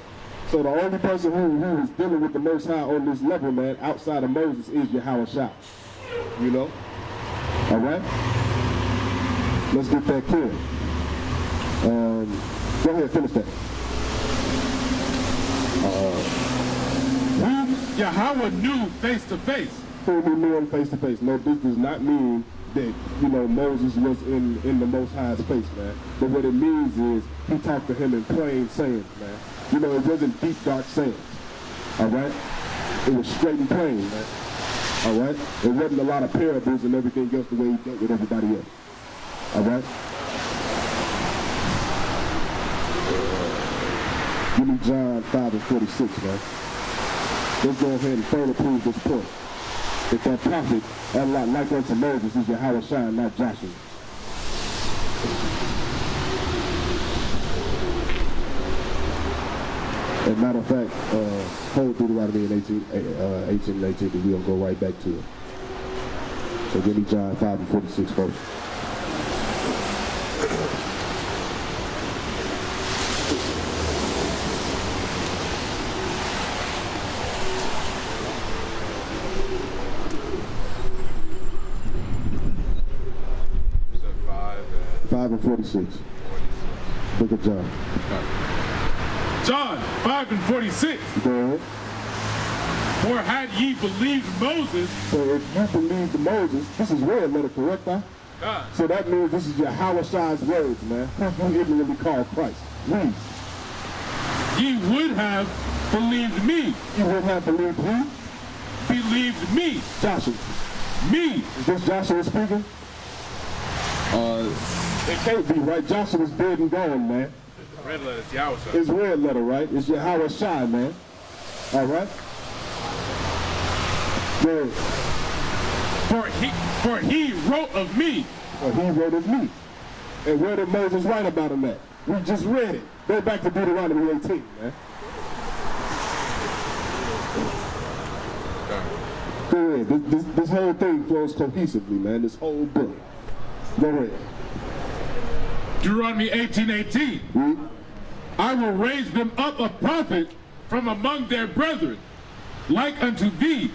So the only person who is dealing with the Most High on this level, man, outside of Moses is Yahawahshi. You know? All right? Let's get that clear. Go ahead, finish that. Whom Yahweh knew face to face. Whom he knew him face to face. No, this does not mean that, you know, Moses was in the Most High's face, man. But what it means is he talked to him in plain sayings, man. You know, it wasn't deep, dark sayings. All right? It was straight and plain, man. All right? It wasn't a lot of parables and everything else the way he dealt with everybody else. All right? Give me John 5:46, man. Let's go ahead and further prove this point. That prophet, like unto Moses, is Yahawahshi, not Joshua. As a matter of fact, hold Deuteronomy in 18 and 18, and we'll go right back to it. So give me John 5:46 first. So 5 and 46. Look at John. John 5:46. Go ahead. For had ye believed Moses. So if you believed Moses, this is red letter, correct, huh? So that means this is Yahawahshi's words, man. You ignorantly called Christ. Read. Ye would have believed me. You would have believed who? Believed me. Joshua. Me. Is this Joshua speaking? It can't be, right? Joshua's dead and gone, man. red letter is Yahweh. It's red letter, right? It's Yahawahshi, man. All right? Good. For he wrote of me. Or he wrote of me. And where did Moses write about him at? We just read it. Go back to Deuteronomy 18, man. Go ahead. This whole thing flows cohesively, man. This whole book. Go ahead. Deuteronomy 18:18. I will raise them up a prophet from among their brethren, like unto thee.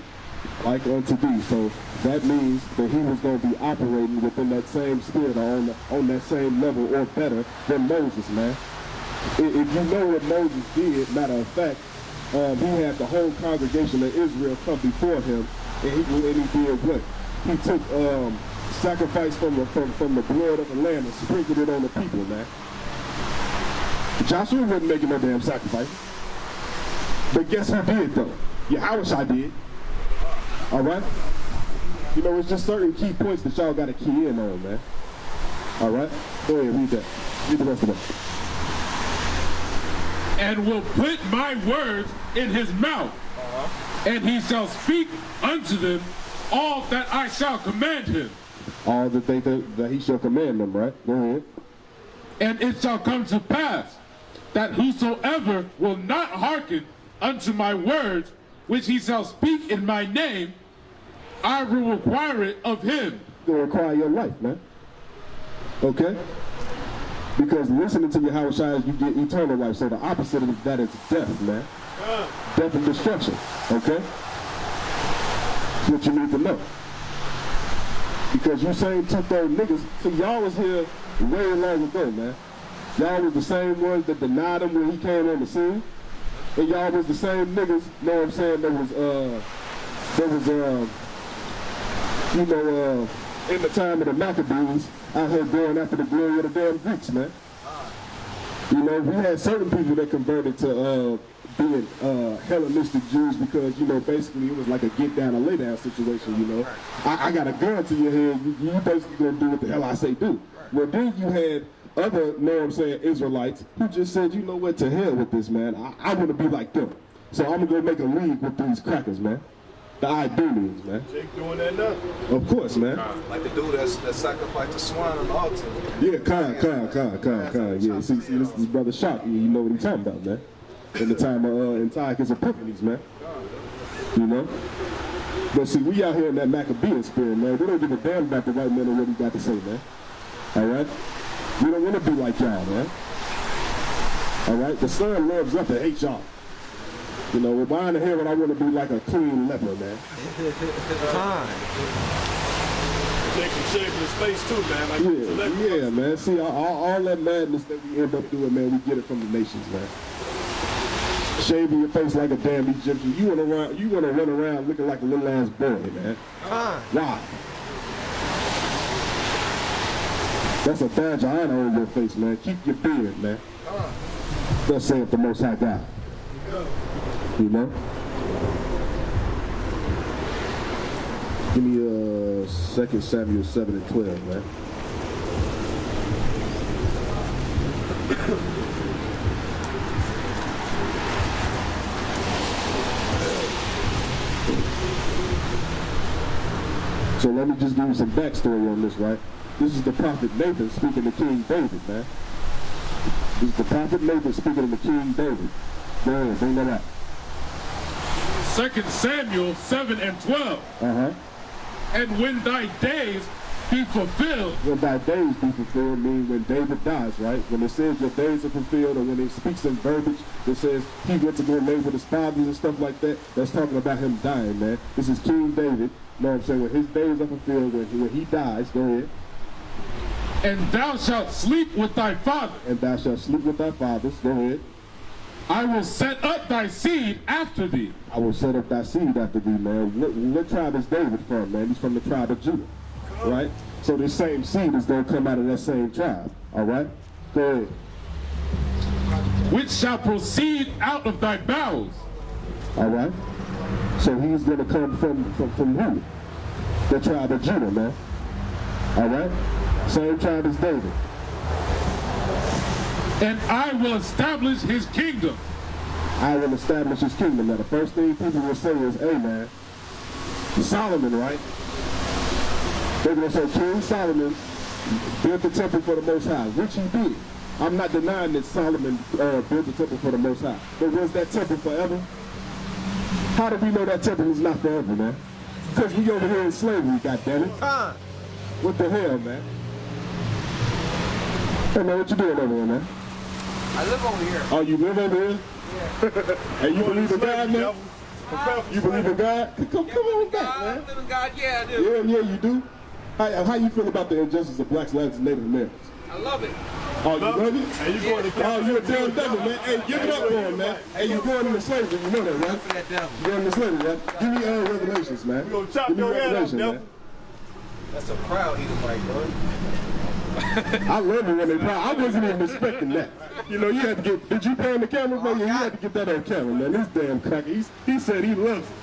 Like unto thee. So that means that he was going to be operating within that same spirit or on that same level or better than Moses, man. If you know what Moses did, matter of fact, he had the whole congregation of Israel come before him, and he did what? He took sacrifice from the blood of the lamb and sprinkled it on the people, man. Joshua wasn't making no damn sacrifice. But guess who did, though? Yahawahshi did. All right? You know, it's just certain key points that y'all got to key in on, man. All right? Go ahead, read that. Read the rest of that. And will put my words in his mouth, and he shall speak unto them all that I shall command him. All the things that he shall command them, right? Go ahead. And it shall come to pass that whosoever will not hearken unto my words, which he shall speak in my name, I will require it of him. It'll require your life, man. Okay? Because listening to Yahawahshi is you get eternal life. So the opposite of that is death, man. Death and destruction. Okay? That's what you need to know. Because you same two-third niggas, see, y'all was here way long ago, man. Y'all was the same ones that denied him when he came on the scene. And y'all was the same niggas, know what I'm saying, that was in the time of the Maccabees, out here going after the glory of the damn Greeks, man. You know, we had certain people that converted to being Hellenistic Jews because, you know, basically it was like a get down and lay down situation, you know. I got a gun to your head, you basically gonna do what the hell I say do. Well, then you had other, know what I'm saying, Israelites who just said, you know what, to hell with this, man. I want to be like them. So I'm gonna go make a league with these crackers, man. the I do means, man. Jake doing that now? Of course, man. Like the dude that sacrificed the swine on the altar. Yeah, Khan. Yeah, see, this is Brother Sharp. You know what he's talking about, man. In the time of Antiochus Epiphanes, man. You know? But see, we out here in that Maccabean spirit, man. We don't give a damn about the white men and what he got to say, man. All right? We don't want to be like y'all, man. All right? The sun loves up and hates y'all. You know, with mine here, when I want to be like a clean leper, man. Jake can shave his face too, man. Like Yeah, man. See, all that madness that we end up doing, man, we get it from the nations, man. Shaving your face like a damn Egyptian. You want to run around looking like a little ass boy, man. Why? That's a badge of honor on your face, man. Keep your beard, man. Thus saith the Most High God. You know? Give me 2 Samuel 7 and 12, man. So let me just give you some backstory on this, right? This is the prophet Nathan speaking to King David, man. This is the prophet Nathan speaking to King David. Go ahead, bring that up. 2 Samuel 7 and 12. And when thy days be fulfilled. When thy days be fulfilled means when David dies, right? When it says your days are fulfilled, or when it speaks in verbiage, it says he went to go lay with his fathers and stuff like that. That's talking about him dying, man. This is King David. You know what I'm saying? When his days are fulfilled, when he dies, go ahead. And thou shalt sleep with thy father. And thou shalt sleep with thy fathers, go ahead. I will set up thy seed after thee. I will set up thy seed after thee, man. What tribe is David from, man? He's from the tribe of Judah, right? So this same seed is going to come out of that same tribe, all right? Go ahead. Which shall proceed out of thy bowels. All right? So he's going to come from who? The tribe of Judah, man. All right? Same tribe as David. And I will establish his kingdom. I will establish his kingdom. Now, the first thing people will say is, hey, man, Solomon, right? They're going to say King Solomon built the temple for the Most High, which he did. I'm not denying that Solomon built the temple for the Most High. But was that temple forever? How do we know that temple is not forever, man? Because we over here in slavery, goddammit. What the hell, man? Hey, man, what you doing over here, man? I live over here. Oh, you live over here? Yeah. And you believe in God, man? You believe in God? Come on back, man. I believe in God, yeah, I do. Yeah, you do? How you feel about the injustice of blacks, Latinx, and Native Americans? I love it. Oh, you love it? And you going to Oh, you're a damn devil, man. Hey, give it up for him, man. Hey, you're going into slavery, you know that, right? For that devil. You're going into slavery, right? Give me Revelations, man. You gonna chop Give me your head off, Revelation, devil. man. That's a proud Edomite, bro. I love it when they proud. I wasn't even expecting that. You know, you had to get, did you pay on the camera, man? Yeah, you had to get that on camera, man. This damn cracker, he said he loves it.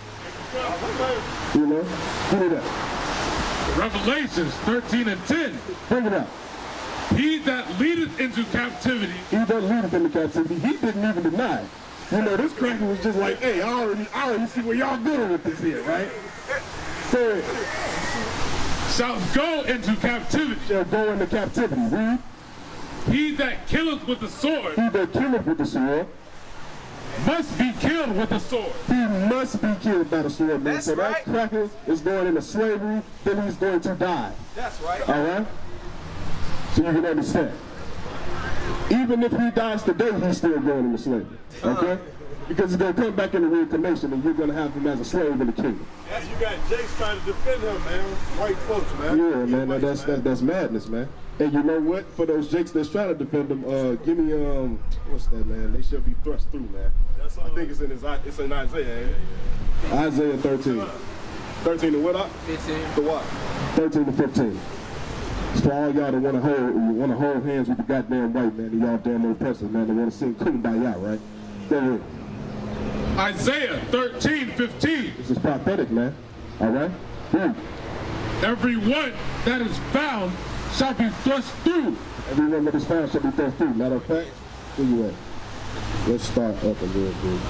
You know? Give me that. Revelations 13 and 10. Bring it up. He that leadeth into captivity. He doesn't lead us into captivity. He didn't even deny it. You know, this cracker was just like, hey, I already see where y'all going with this here, right? Go ahead. Shall go into captivity. Shall go into captivity. Read. He that killeth with the sword. He that killeth with the sword. Must be killed with the sword. He must be killed by the sword, man. That's so right. that cracker is going into slavery, then he's going to die. That's right. All right? So you can understand. Even if he dies today, he's still going into slavery. Okay? Because he's going to come back in the reincarnation and you're going to have him as a slave in the kingdom. Yes, you got Jake's trying to defend him, man. White folks, man. Yeah, man. That's madness, man. And you know what? For those Jakes that's trying to defend them, give me, what's that, man? They should be thrust through, man. I think it's in Isaiah, ain't it? Isaiah 13. 13 to what up? 15. To what? 13 to 15. It's for all y'all that want to hold hands with the goddamn white man, and y'all damn oppressors, man. They want to sing Kumbaya, right? Go ahead. Isaiah 13:15. This is prophetic, man. All right? Every one that is found shall be thrust through. Everyone that is found shall be thrust through. Matter of fact, where you at? Let's start up a little bit.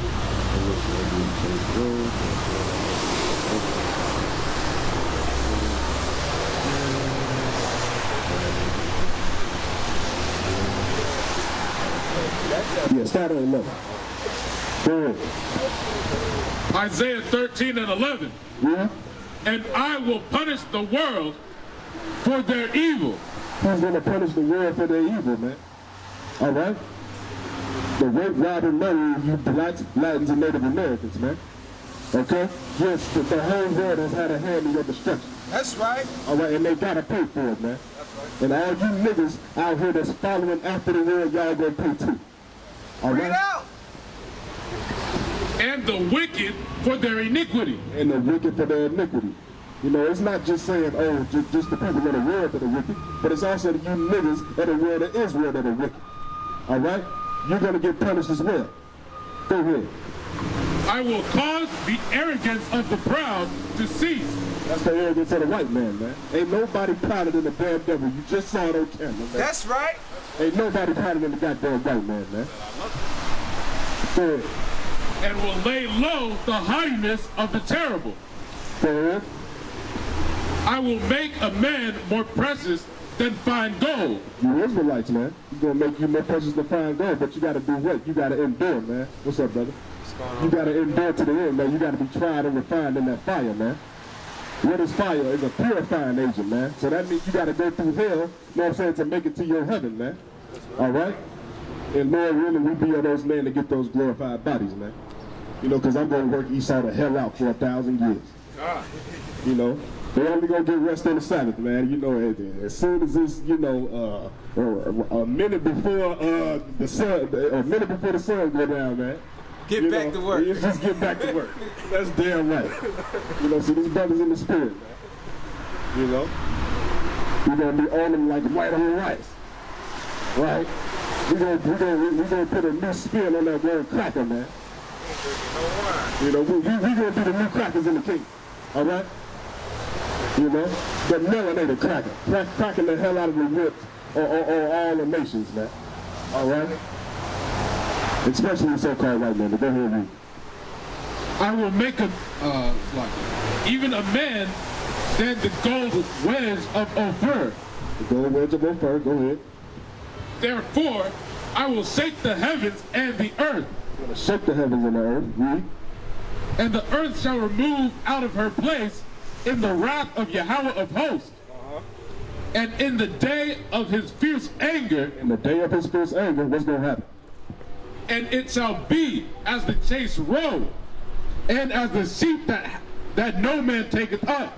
Yeah, start at 11. Go ahead. Isaiah 13 and 11. Yeah? And I will punish the world for their evil. Who's going to punish the world for their evil, man? All right? The rape, robbing, murder, you blacks, Latins, and Native Americans, man. Okay? Yes, the whole world has had a hand in your destruction. That's right. All right, and they got to pay for it, man. That's right. And all you niggas out here that's following after the world, y'all gonna pay too. All Read right? out. And the wicked for their iniquity. And the wicked for their iniquity. You know, it's not just saying, oh, just the people of the world that are wicked, but it's also the you niggas of the world of Israel that are wicked. All right? You're going to get punished as well. Go ahead. I will cause the arrogance of the proud to cease. That's the arrogance of the white man, man. Ain't nobody prouder than the damn devil. You just saw it on camera, man. That's right. Ain't nobody prouder than the goddamn white man, man. Go ahead. And will lay low the haughtiness of the terrible. Go ahead. I will make a man more precious than fine gold. You Israelites, man. He's gonna make you more precious than fine gold, but you gotta do what? You gotta endure, man. What's up, brother? You gotta endure to the end, man. You gotta be tried and refined in that fire, man. What is fire? It's a purifying agent, man. So that means you gotta go through hell, you know what I'm saying, to make it to your heaven, man. All right? And Lord willing, we be on those men to get those glorified bodies, man. You know, because I'm gonna work Esau the hell out for 1,000 years. You know? They only gonna get rest on the Sabbath, man. You know, as soon as this, you know, a minute before the sun go down, man. Get back to work. You just get back to work. That's damn right. You know, see, these brothers in the spirit, man. You know, we're gonna be on them like white on rice, right? We're gonna put a new spin on that word cracker, man. You know, we gonna be the new crackers in the kingdom, all right? You know, the melanated cracker, cracking the hell out of the whips or all the nations, man. All right? Especially the so-called white man. But go ahead and read. I will make even a man than the gold wedge of Ophir. The gold wedge of Ophir, go ahead. Therefore, I will shake the heavens and the earth. I'm going to shake the heavens and the earth. Read. And the earth shall remove out of her place in the wrath of Yahweh of hosts, and in the day of his fierce anger. In the day of his fierce anger, what's going to happen? And it shall be as the chase roe, and as the sheep that no man taketh up.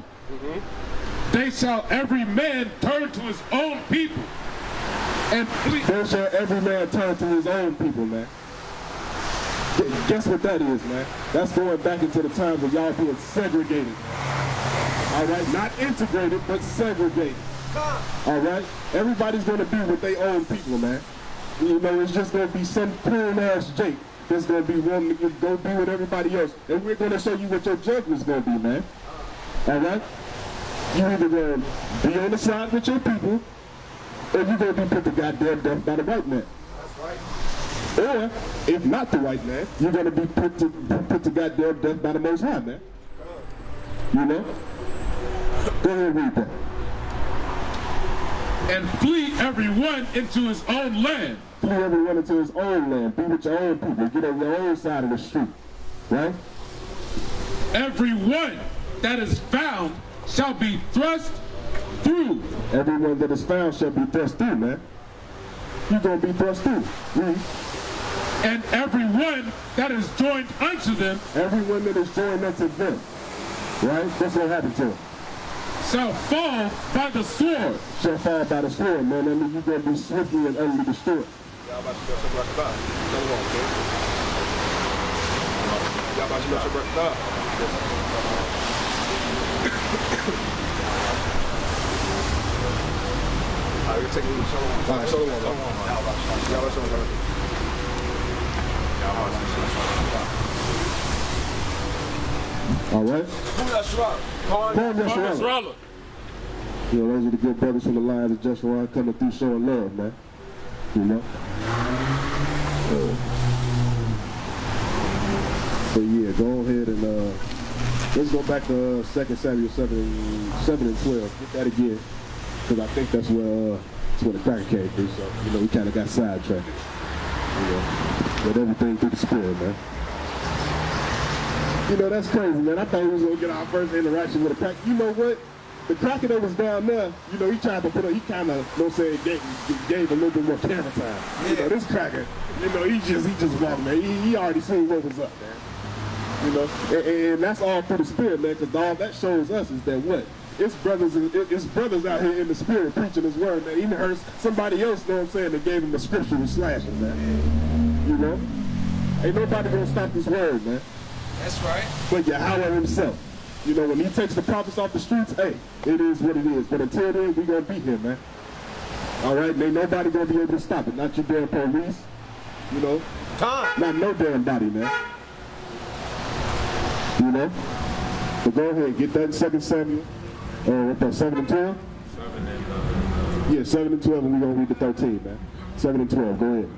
They shall every man turn to his own people, and flee. There shall every man turn to his own people, man. Guess what that is, man? That's going back into the times of y'all being segregated. All right, not integrated, but segregated. All right, everybody's going to be with their own people, man. You know, it's just going to be some cool-ass Jake that's going to be wanting to go be with everybody else. And we're going to show you what your judgment's going to be, man. All right? You either going to be on the side with your people, or you're going to be put to goddamn death by the white man. That's right. Or, if not the white man, you're going to be put to goddamn death by the Most High, man. You know? Go ahead and read that. And flee everyone into his own land. Flee everyone into his own land. Be with your own people. Get on your own side of the street. Right? Everyone that is found shall be thrust through. Everyone that is found shall be thrust through, man. You're going to be thrust through. Read. And everyone that is joined unto them. Everyone that is joined unto them. Right? That's what happened to them. Shall fall by the sword. Shall fall by the sword, man. I mean, you're going to be swiftly and utterly destroyed. All right? You know, those are the good brothers from the lines of Joshua coming through showing love, man. You know? So yeah, go ahead and let's go back to 2 Samuel 7 and 12. Get that again. Because I think that's where the cracker came through. So, you know, we kind of got sidetracked. You know, with everything through the Spirit, man. You know, that's crazy, man. I thought we was going to get our first interaction with a cracker. You know what? The cracker that was down there, you know, he tried to put he kind of, you know what I'm saying, gave a little bit more camera time. Yeah. You know, this cracker, you know, he just walked, man. He already seen what was up, man. You know, and that's all through the Spirit, man, because all that shows us is that what? It's brothers out here in the Spirit preaching His word, man. Even heard somebody else, you know what I'm saying, that gave him a scripture with slashes, man. You know? Ain't nobody gonna stop this word, man. That's right. But Yahweh himself. You know, when he takes the prophets off the streets, hey, it is what it is. But until then, we gonna beat him, man. All right? Ain't nobody gonna be able to stop it. Not your damn police. You know? Not no damn body, man. You know? But go ahead, get that in 2 Samuel. What that, 7 and 12? 7 and Yeah, 7 and 12, and we're gonna read the 13, man. 7 and 12, go ahead.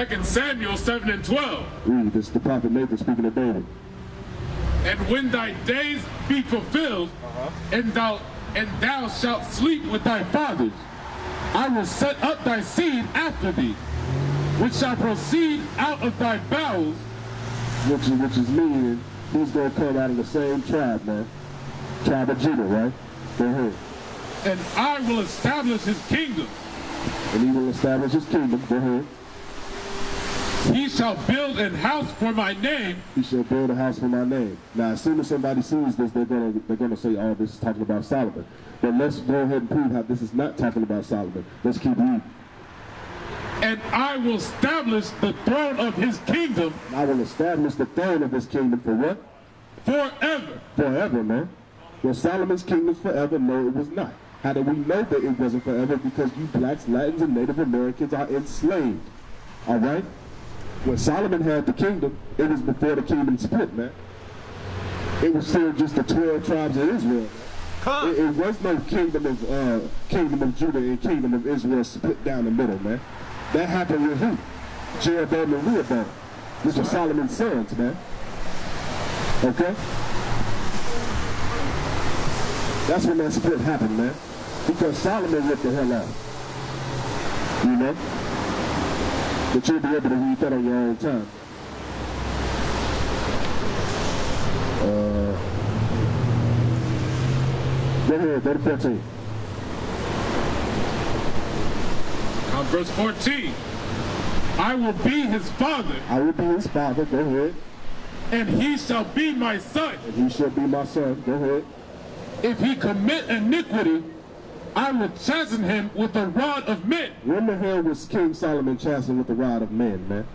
2 Samuel 7 and 12. Read, this is the prophet Nathan speaking to David. And when thy days be fulfilled, and thou shalt sleep with thy fathers, I will set up thy seed after thee, which shall proceed out of thy bowels. Which is meaning he's gonna come out of the same tribe, man. Tribe of Judah, right? Go ahead. And I will establish his kingdom. And he will establish his kingdom. Go ahead. He shall build an house for my name. He shall build a house for my name. Now, as soon as somebody sees this, they're gonna say, "Oh, this is talking about Solomon." But let's go ahead and prove how this is not talking about Solomon. Let's keep reading. And I will establish the throne of his kingdom. And I will establish the throne of his kingdom for what? Forever. Forever, man. Was Solomon's kingdom forever? No, it was not. How do we know that it wasn't forever? Because you blacks, Latins, and Native Americans are enslaved. All right? When Solomon had the kingdom, it was before the kingdom split, man. It was still just the 12 tribes of Israel. It was no kingdom of Judah and kingdom of Israel split down the middle, man. That happened with who? Jeroboam and Rehoboam. These are Solomon's sons, man. Okay? That's when that split happened, man. Because Solomon ripped the hell out. You know? But you'll be able to read that on your own time. Go ahead, go to 14. Verse 14. I will be his father. I will be his father, go ahead. And he shall be my son. And he shall be my son, go ahead. If he commit iniquity, I will chasten him with the rod of men. When the hell was King Solomon chastened with the rod of men, man?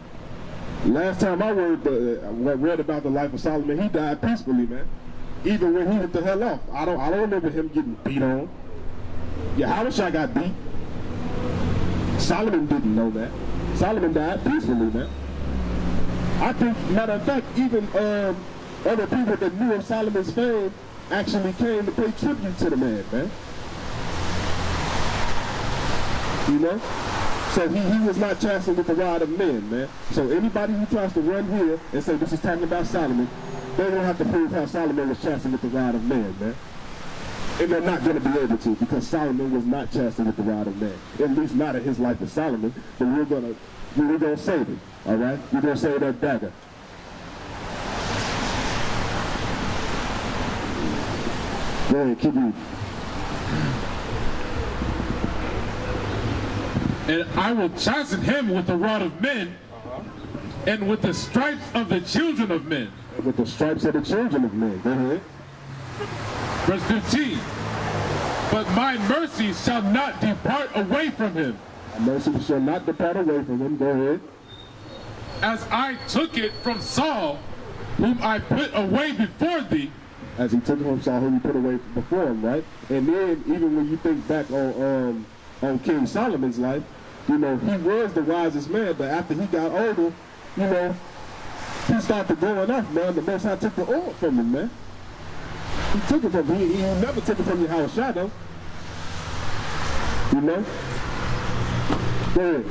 Last time I read about the life of Solomon, he died peacefully, man. Even when he went the hell off. I don't remember him getting beat on. Yahawahshi got beat. Solomon didn't know that. Solomon died peacefully, man. I think, matter of fact, even other people that knew of Solomon's fame actually came to pay tribute to the man, man. You know? So he was not chastened with the rod of men, man. So anybody who tries to run here and say this is talking about Solomon, they're going to have to prove how Solomon was chastened with the rod of men, man. And they're not going to be able to, because Solomon was not chastened with the rod of man. At least not in his life of Solomon. But we're going to save it, all right? We're going to save that dagger. Go ahead, keep reading. And I will chasten him with the rod of men, and with the stripes of the children of men. And with the stripes of the children of men. Go ahead. Verse 15. But my mercy shall not depart away from him. My mercy shall not depart away from him. Go ahead. As I took it from Saul, whom I put away before thee. As he took it from Saul, whom he put away before him, right? And then, even when you think back on King Solomon's life, you know, he was the wisest man, but after he got older, you know, he started going off, man. The Most High took the oil from him, man. He took it from him. He never took it from Yahawahshi, though. You know? Go ahead.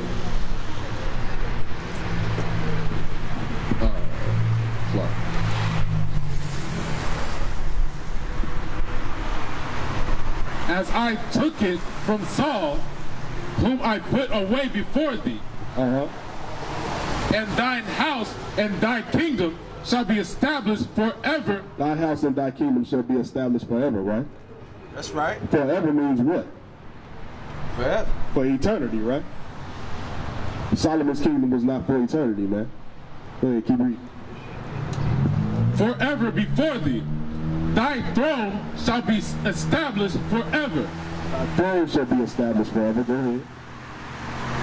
As I took it from Saul, whom I put away before thee. And thine house and thy kingdom shall be established forever. Thy house and thy kingdom shall be established forever, right? That's right. Forever means what? Forever. For eternity, right? Solomon's kingdom was not for eternity, man. Go ahead, keep reading. Forever before thee. Thy throne shall be established forever. Thy throne shall be established forever. Go ahead.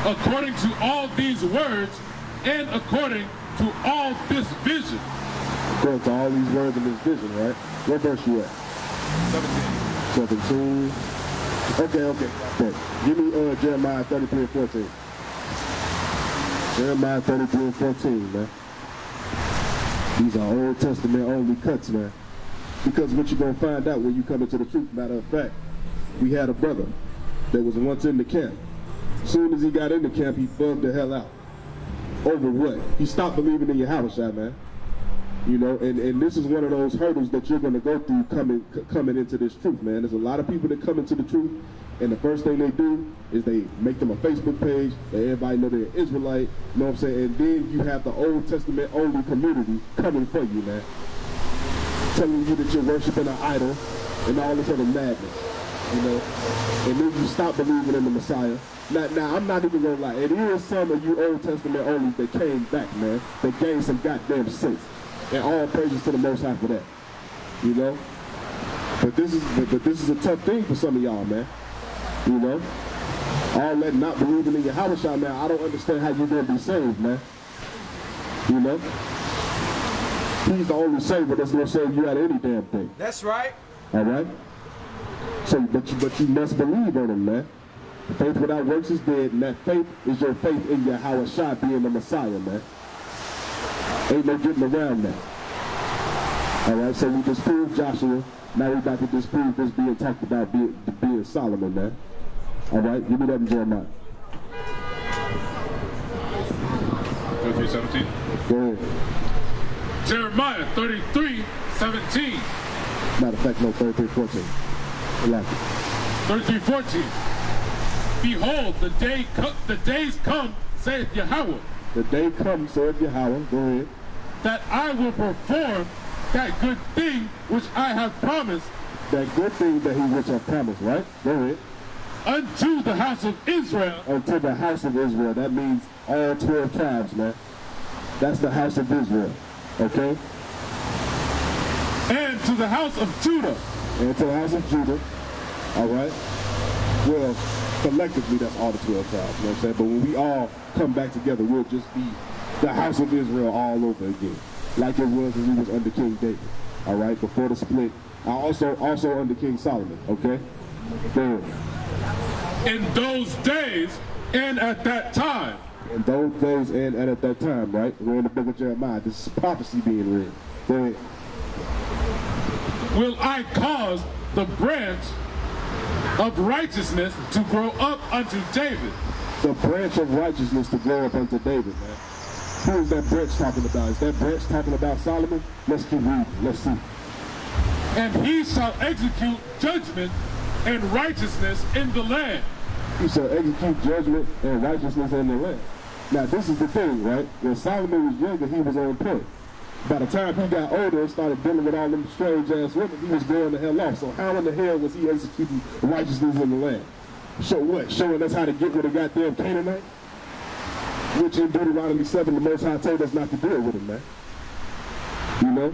According to all these words and according to all this vision. According to all these words and this vision, right? What verse you at? 17. Okay. Give me Jeremiah 33 and 14. Jeremiah 33 and 14, man. These are Old Testament only cuts, man. Because what you're going to find out when you come into the truth, matter of fact, we had a brother that was once in the camp. As soon as he got in the camp, he bugged the hell out. Over what? He stopped believing in Yahawahshi, man. You know, and this is one of those hurdles that you're going to go through coming into this truth, man. There's a lot of people that come into the truth, and the first thing they do is they make them a Facebook page, that everybody know they're Israelite, you know what I'm saying? And then you have the Old Testament only community coming for you, man. Telling you that you're worshiping an idol and all this other madness, you know? And then you stop believing in the Messiah. Now, I'm not even going to lie. It is some of you Old Testament only that came back, man, that gained some goddamn sense. And all praises to the Most High for that, you know? But this is a tough thing for some of y'all, man. You know? All that not believing in Yahawahshi, man, I don't understand how you're going to be saved, man. You know? He's the only Savior that's going to save you out of any damn thing. That's right. All right? So, but you must believe on him, man. Faith without works is dead, and that faith is your faith in Yahawahshi being the Messiah, man. Ain't no getting around that. All right, so we disproved Joshua. Now we about to disprove this being talked about being Solomon, man. All right, give me that in Jeremiah. 33:17. Go ahead. Jeremiah 33:17. Matter of fact, no, 33:14. I like it. 33:14. Behold, the days come, saith Yahweh. The day comes, saith Yahweh. Go ahead. That I will perform that good thing which I have promised. That good thing that he which have promised, right? Go ahead. Unto the house of Israel. Unto the house of Israel. That means all 12 tribes, man. That's the house of Israel. Okay? And to the house of Judah. And to the house of Judah. All right? Well, collectively, that's all the 12 tribes, you know what I'm saying? But when we all come back together, we'll just be the house of Israel all over again. Like it was when we was under King David. All right? Before the split. Also under King Solomon. Okay? Boom. In those days and at that time. In those days and at that time, right? We're in the book of Jeremiah. This is prophecy being read. Go ahead. Will I cause the branch of righteousness to grow up unto David. The branch of righteousness to grow up unto David, man. Who is that branch talking about? Is that branch talking about Solomon? Let's keep reading. Let's see. And he shall execute judgment and righteousness in the land. He shall execute judgment and righteousness in the land. Now, this is the thing, right? When Solomon was younger, he was on point. By the time he got older and started dealing with all them strange-ass women, he was going the hell off. So how in the hell was he executing righteousness in the land? Show what? Showing us how to get with a goddamn Canaanite? Which in Deuteronomy 7, the Most High told us not to deal with him, man. You know?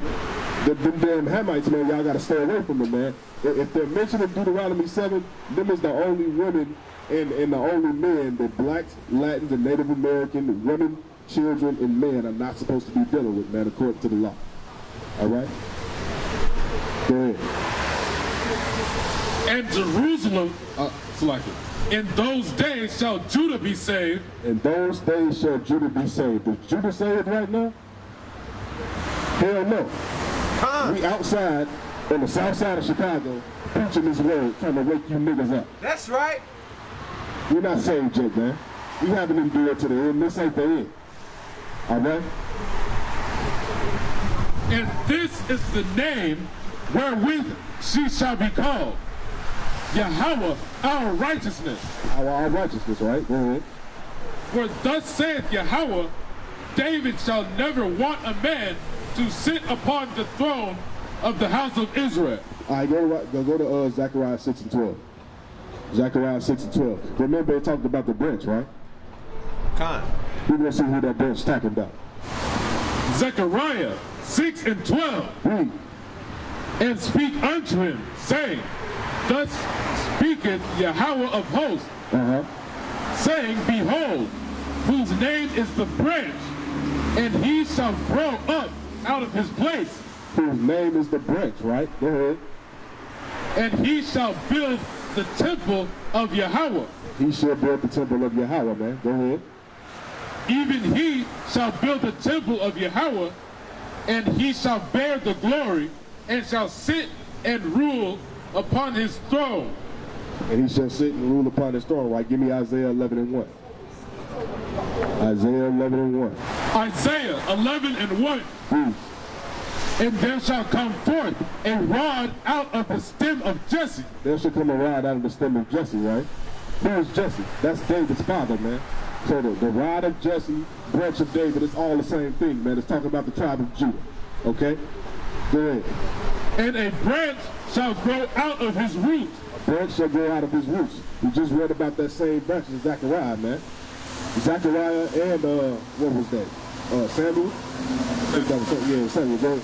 Them damn Hamites, man, y'all gotta stay away from them, man. If they're mentioned in Deuteronomy 7, them is the only women and the only men that blacks, Latins, and Native American women, children, and men are not supposed to be dealing with, man, according to the law. All right? Go ahead. And Jerusalem, in those days shall Judah be saved. In those days shall Judah be saved. Is Judah saved right now? Hell no. We outside on the south side of Chicago preaching this word, trying to wake you niggas up. That's right. We're not saved yet, man. We haven't endured to the end. This ain't the end. All right? And this is the name wherewith she shall be called. Yahweh, our righteousness. Our righteousness, right? Go ahead. For thus saith Yahweh, David shall never want a man to sit upon the throne of the house of Israel. All right, go to Zechariah 6 and 12. Zechariah 6 and 12. Remember, it talked about the branch, right? We're going to see who that branch is talking about. Zechariah 6 and 12. Read. And speak unto him, saying, Thus speaketh Yahweh of hosts, saying, Behold, whose name is the branch, and he shall grow up out of his place. Whose name is the branch, right? Go ahead. And he shall build the temple of Yahweh. He shall build the temple of Yahweh, man. Go ahead. Even he shall build the temple of Yahweh, and he shall bear the glory, and shall sit and rule upon his throne. And he shall sit and rule upon his throne, right? Give me Isaiah 11 and 1. Isaiah 11 and 1. Isaiah 11 and 1. And there shall come forth a rod out of the stem of Jesse. There shall come a rod out of the stem of Jesse, right? Who is Jesse? That's David's father, man. So the rod of Jesse, branch of David, it's all the same thing, man. It's talking about the tribe of Judah. Okay? Go ahead. And a branch shall grow out of his roots. A branch shall grow out of his roots. We just read about that same branch in Zechariah, man. Zechariah and, what was that? Samuel? I think that was, yeah, Samuel. Go ahead.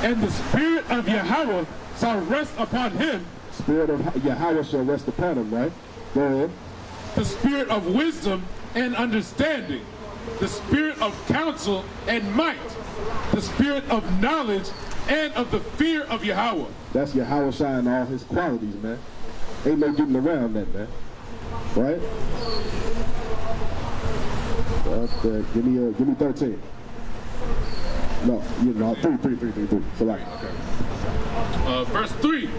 And the spirit of Yahweh shall rest upon him. Spirit of Yahweh shall rest upon him, right? Go ahead. The spirit of wisdom and understanding. The spirit of counsel and might. The spirit of knowledge and of the fear of Yahweh. That's Yahweh shine all his qualities, man. Ain't no getting around that, man. Right? Give me 13. No, you know, 3. So like, verse 3.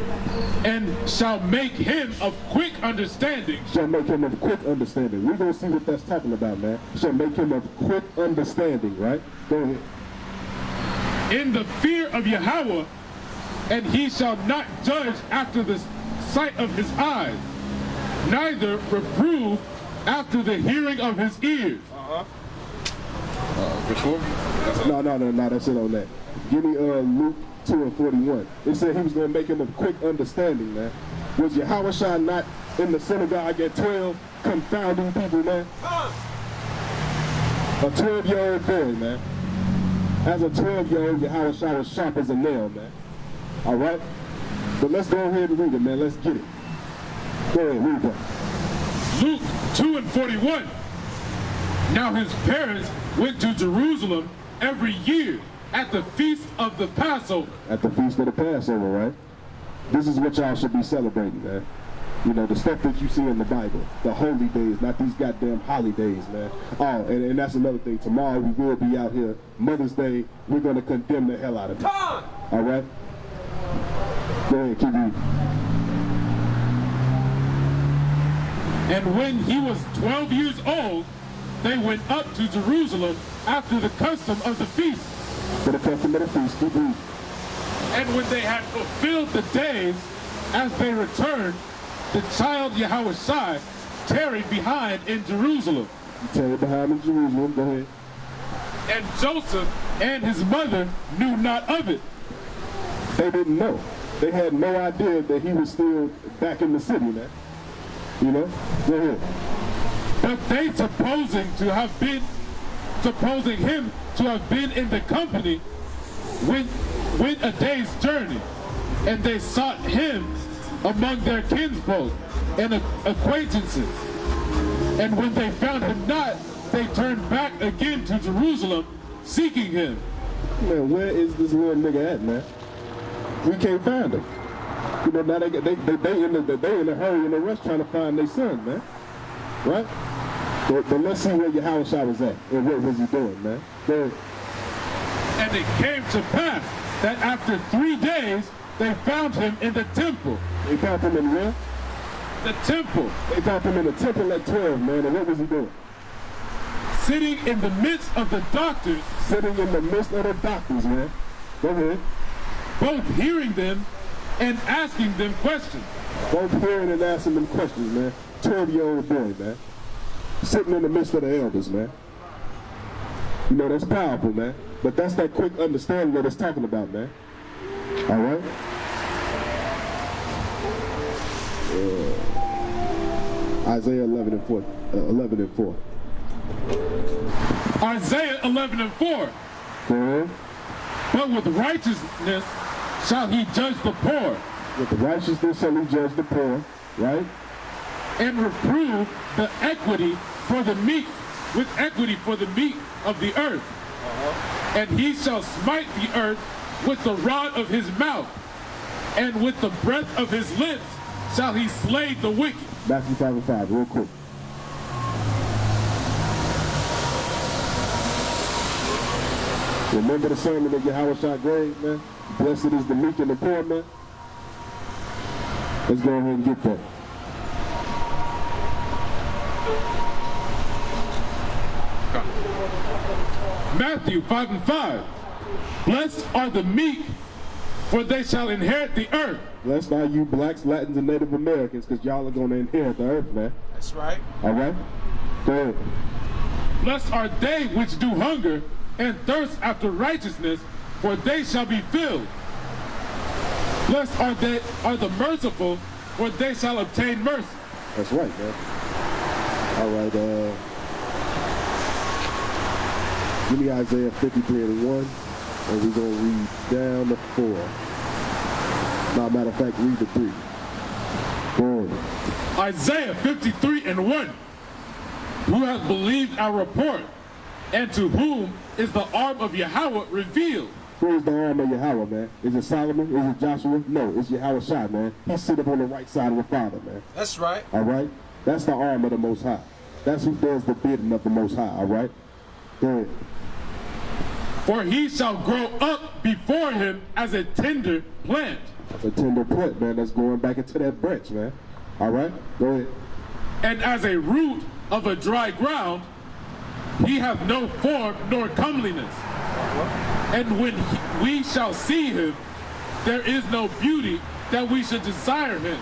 And shall make him of quick understanding. Shall make him of quick understanding. We're gonna see what that's talking about, man. Shall make him of quick understanding, right? Go ahead. In the fear of Yahweh, and he shall not judge after the sight of his eyes, neither reprove after the hearing of his ears. Verse 4? No, that's it on that. Give me Luke 2 and 41. It said he was going to make him of quick understanding, man. Was Yahawahshi not in the synagogue at 12 confounding people, man? A 12-year-old boy, man. As a 12-year-old, Yahawahshi was sharp as a nail, man. All right? But let's go ahead and read it, man. Let's get it. Go ahead, read that. Luke 2 and 41. Now his parents went to Jerusalem every year at the feast of the Passover. At the feast of the Passover, right? This is what y'all should be celebrating, man. You know, the stuff that you see in the Bible, the holy days, not these goddamn holidays, man. Oh, and that's another thing. Tomorrow we will be out here, Mother's Day, we're going to condemn the hell out of it. All right? Go ahead, keep reading. And when he was 12 years old, they went up to Jerusalem after the custom of the feast. For the custom of the feast, keep reading. And when they had fulfilled the days, as they returned, the child Yahawahshi tarried behind in Jerusalem. Tarried behind in Jerusalem, go ahead. And Joseph and his mother knew not of it. They didn't know. They had no idea that he was still back in the city, man. You know? Go ahead. But they supposing him to have been in the company, went a day's journey, and they sought him among their kinsfolk and acquaintances. And when they found him not, they turned back again to Jerusalem, seeking him. Man, where is this little nigga at, man? We can't find him. You know, now they in a hurry and a rush trying to find their son, man. Right? But let's see where Yahawahshi was at and what was he doing, man. Go ahead. And it came to pass that after 3 days, they found him in the temple. They found him in where? The temple. They found him in the temple at 12, man. And what was he doing? Sitting in the midst of the doctors. Sitting in the midst of the doctors, man. Go ahead. Both hearing them and asking them questions. Both hearing and asking them questions, man. 12-year-old boy, man. Sitting in the midst of the elders, man. You know, that's powerful, man. But that's that quick understanding that it's talking about, man. All right? Isaiah 11 and 4. 11 and 4. Isaiah 11 and 4. Go ahead. But with righteousness shall he judge the poor. With the righteousness shall he judge the poor, right? And reprove the equity for the meek, with equity for the meek of the earth. And he shall smite the earth with the rod of his mouth, and with the breath of his lips shall he slay the wicked. Matthew 5 and 5, real quick. Remember the sermon that Yahawahshi gave, man? Blessed is the meek and the poor, man. Let's go ahead and get that. Matthew 5 and 5. Blessed are the meek, for they shall inherit the earth. Blessed are you blacks, Latins, and Native Americans, because y'all are going to inherit the earth, man. That's right. All right? Go ahead. Blessed are they which do hunger and thirst after righteousness, for they shall be filled. Blessed are the merciful, for they shall obtain mercy. That's right, man. All right, give me Isaiah 53 and 1, and we're going to read down to 4. No, matter of fact, read the 3. Go ahead. Isaiah 53 and 1. Who has believed our report, and to whom is the arm of Yahweh revealed? Who is the arm of Yahweh, man? Is it Solomon? Is it Joshua? No, it's Yahawahshi, man. He's sitting on the right side of the Father, man. That's right. All right? That's the arm of the Most High. That's who does the bidding of the Most High, all right? Go ahead. For he shall grow up before him as a tender plant. That's a tender plant, man. That's going back into that branch, man. All right? Go ahead. And as a root of a dry ground, he hath no form nor comeliness. And when we shall see him, there is no beauty that we should desire him.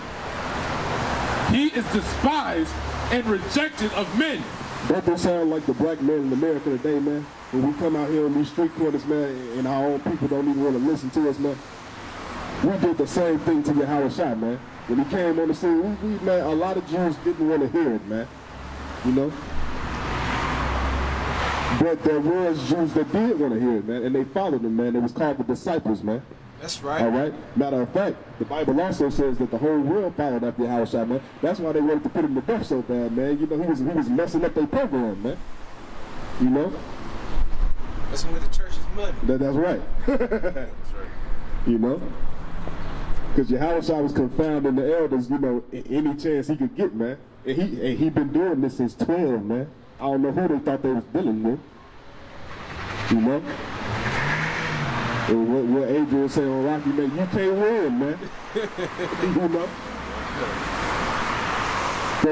He is despised and rejected of men. Don't that sound like the black man in America today, man? When we come out here in these street corners, man, and our own people don't even want to listen to us, man. We did the same thing to Yahawahshi, man. When he came on the scene, man, a lot of Jews didn't want to hear it, man. You know? But there was Jews that did want to hear it, man, and they followed him, man. It was called the disciples, man. That's right. All right? Matter of fact, the Bible also says that the whole world followed after Yahawahshi, man. That's why they wanted to put him to death so bad, man. You know, he was messing up their program, man. You know? That's where the church is money. That's right. That's right. You know? Because Yahawahshi was confounding the elders, you know, any chance he could get, man. And he been doing this since 12, man. I don't know who they thought they was dealing with. You know? And what Adrian said on Rocky, man, you can't win, man. You know? Go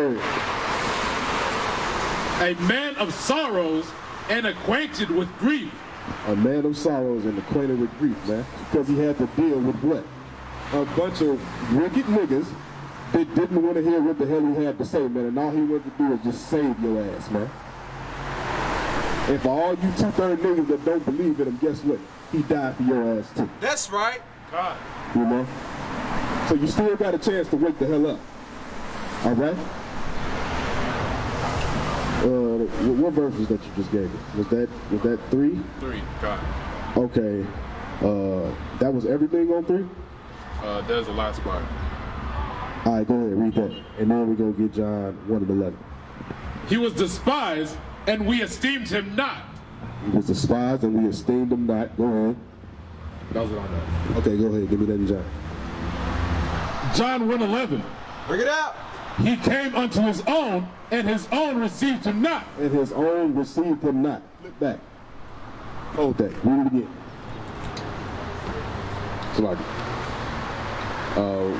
ahead. A man of sorrows and acquainted with grief. A man of sorrows and acquainted with grief, man. Because he had to deal with what? A bunch of wicked niggas that didn't want to hear what the hell he had to say, man. And all he wanted to do was just save your ass, man. And for all you 2/3 niggas that don't believe in him, guess what? He died for your ass too. That's right. God. You know? So you still got a chance to wake the hell up. All right? What verses that you just gave me? Was that 3? 3. God. Okay. That was everything on 3? There's a last part. All right, go ahead, read that. And then we're going to get John 1 and 11. He was despised, and we esteemed him not. He was despised, and we esteemed him not. Go ahead. That was it on that. Okay, go ahead. Give me that in John. John 1:11. Bring it out. He came unto his own, and his own received him not. And his own received him not. Flip back. Hold that. Read it again. So like,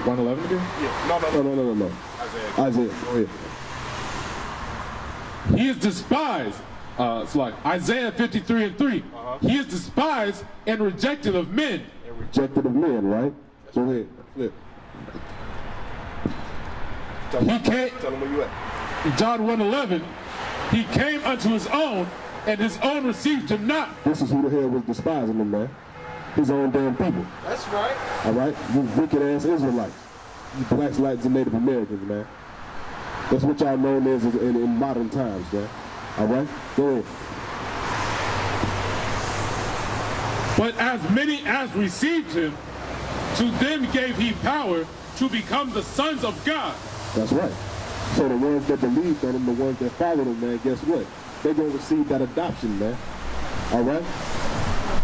111 again? Yeah. No. Isaiah, go ahead. He is despised. It's like Isaiah 53 and 3. He is despised and rejected of men. And rejected of men, right? Go ahead. Flip. He came, Tell them where you at. John 1:11, he came unto his own, and his own received him not. This is who the hell was despising him, man. His own damn people. That's right. All right? You wicked ass Israelites. You blacks, Latins, and Native Americans, man. That's what y'all known as in modern times, man. All right? Go ahead. But as many as received him, to them gave he power to become the sons of God. That's right. So the ones that believed on him, the ones that followed him, man, guess what? They're going to receive that adoption, man. All right?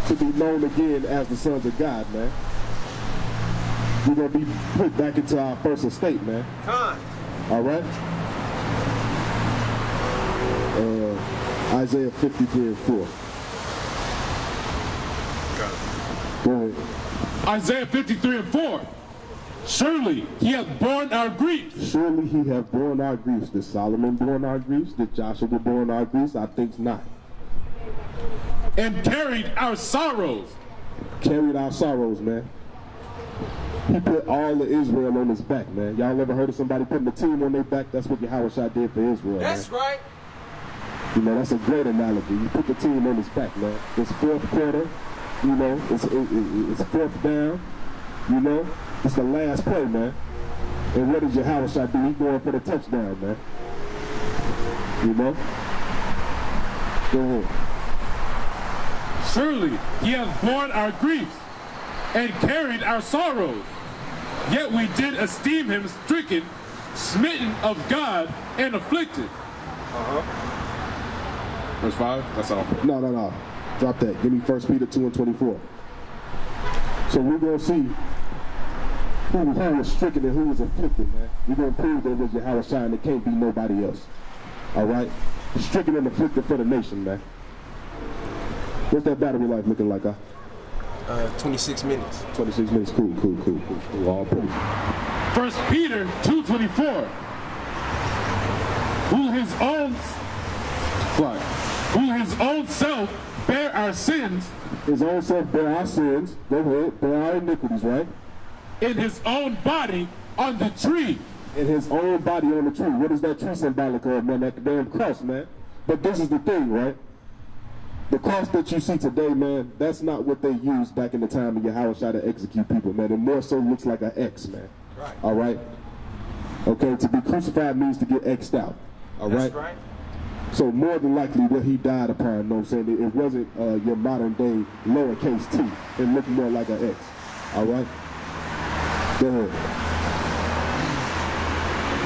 To be known again as the sons of God, man. We're going to be put back into our first estate, man. Con. All right? Isaiah 53:4. Go ahead. Isaiah 53:4. Surely he hath borne our griefs. Surely he hath borne our griefs. Did Solomon borne our griefs? Did Joshua borne our griefs? I think not. And carried our sorrows. Carried our sorrows, man. He put all of Israel on his back, man. Y'all ever heard of somebody putting a team on their back? That's what Yahawahshi did for Israel, That's man. right. You know, that's a great analogy. You put the team on his back, man. It's fourth quarter, you know, it's fourth down, you know. It's the last play, man. And what does Yahawahshi do? He's going for the touchdown, man. You know? Go ahead. Surely he hath borne our griefs and carried our sorrows. Yet we did esteem him stricken, smitten of God, and afflicted. Verse 5? That's all. No. Drop that. Give me 1 Peter 2:24. So we're going to see who was stricken and who was afflicted, man. We're going to prove that it was Yahawahshi and it can't be nobody else. All right? Stricken and afflicted for the nation, man. What's that battery life looking like, 26 minutes. 26 minutes. Cool. All praise. 1 Peter 2:24. Who his own self bare our sins His own self bear our sins. Go ahead. Bear our iniquities, right? in his own body on the tree. In his own body on the tree. What is that tree symbolic of, man? That damn cross, man. But this is the thing, right? The cross that you see today, man, that's not what they used back in the time of Yahawahshi to execute people, man. It more so looks like an X, man. Right. All right? Okay, to be crucified means to get X'd out. All right? That's right. So more than likely what he died upon, you know what I'm saying? It wasn't your modern day lowercase t. It looked more like an X. All right? Go ahead.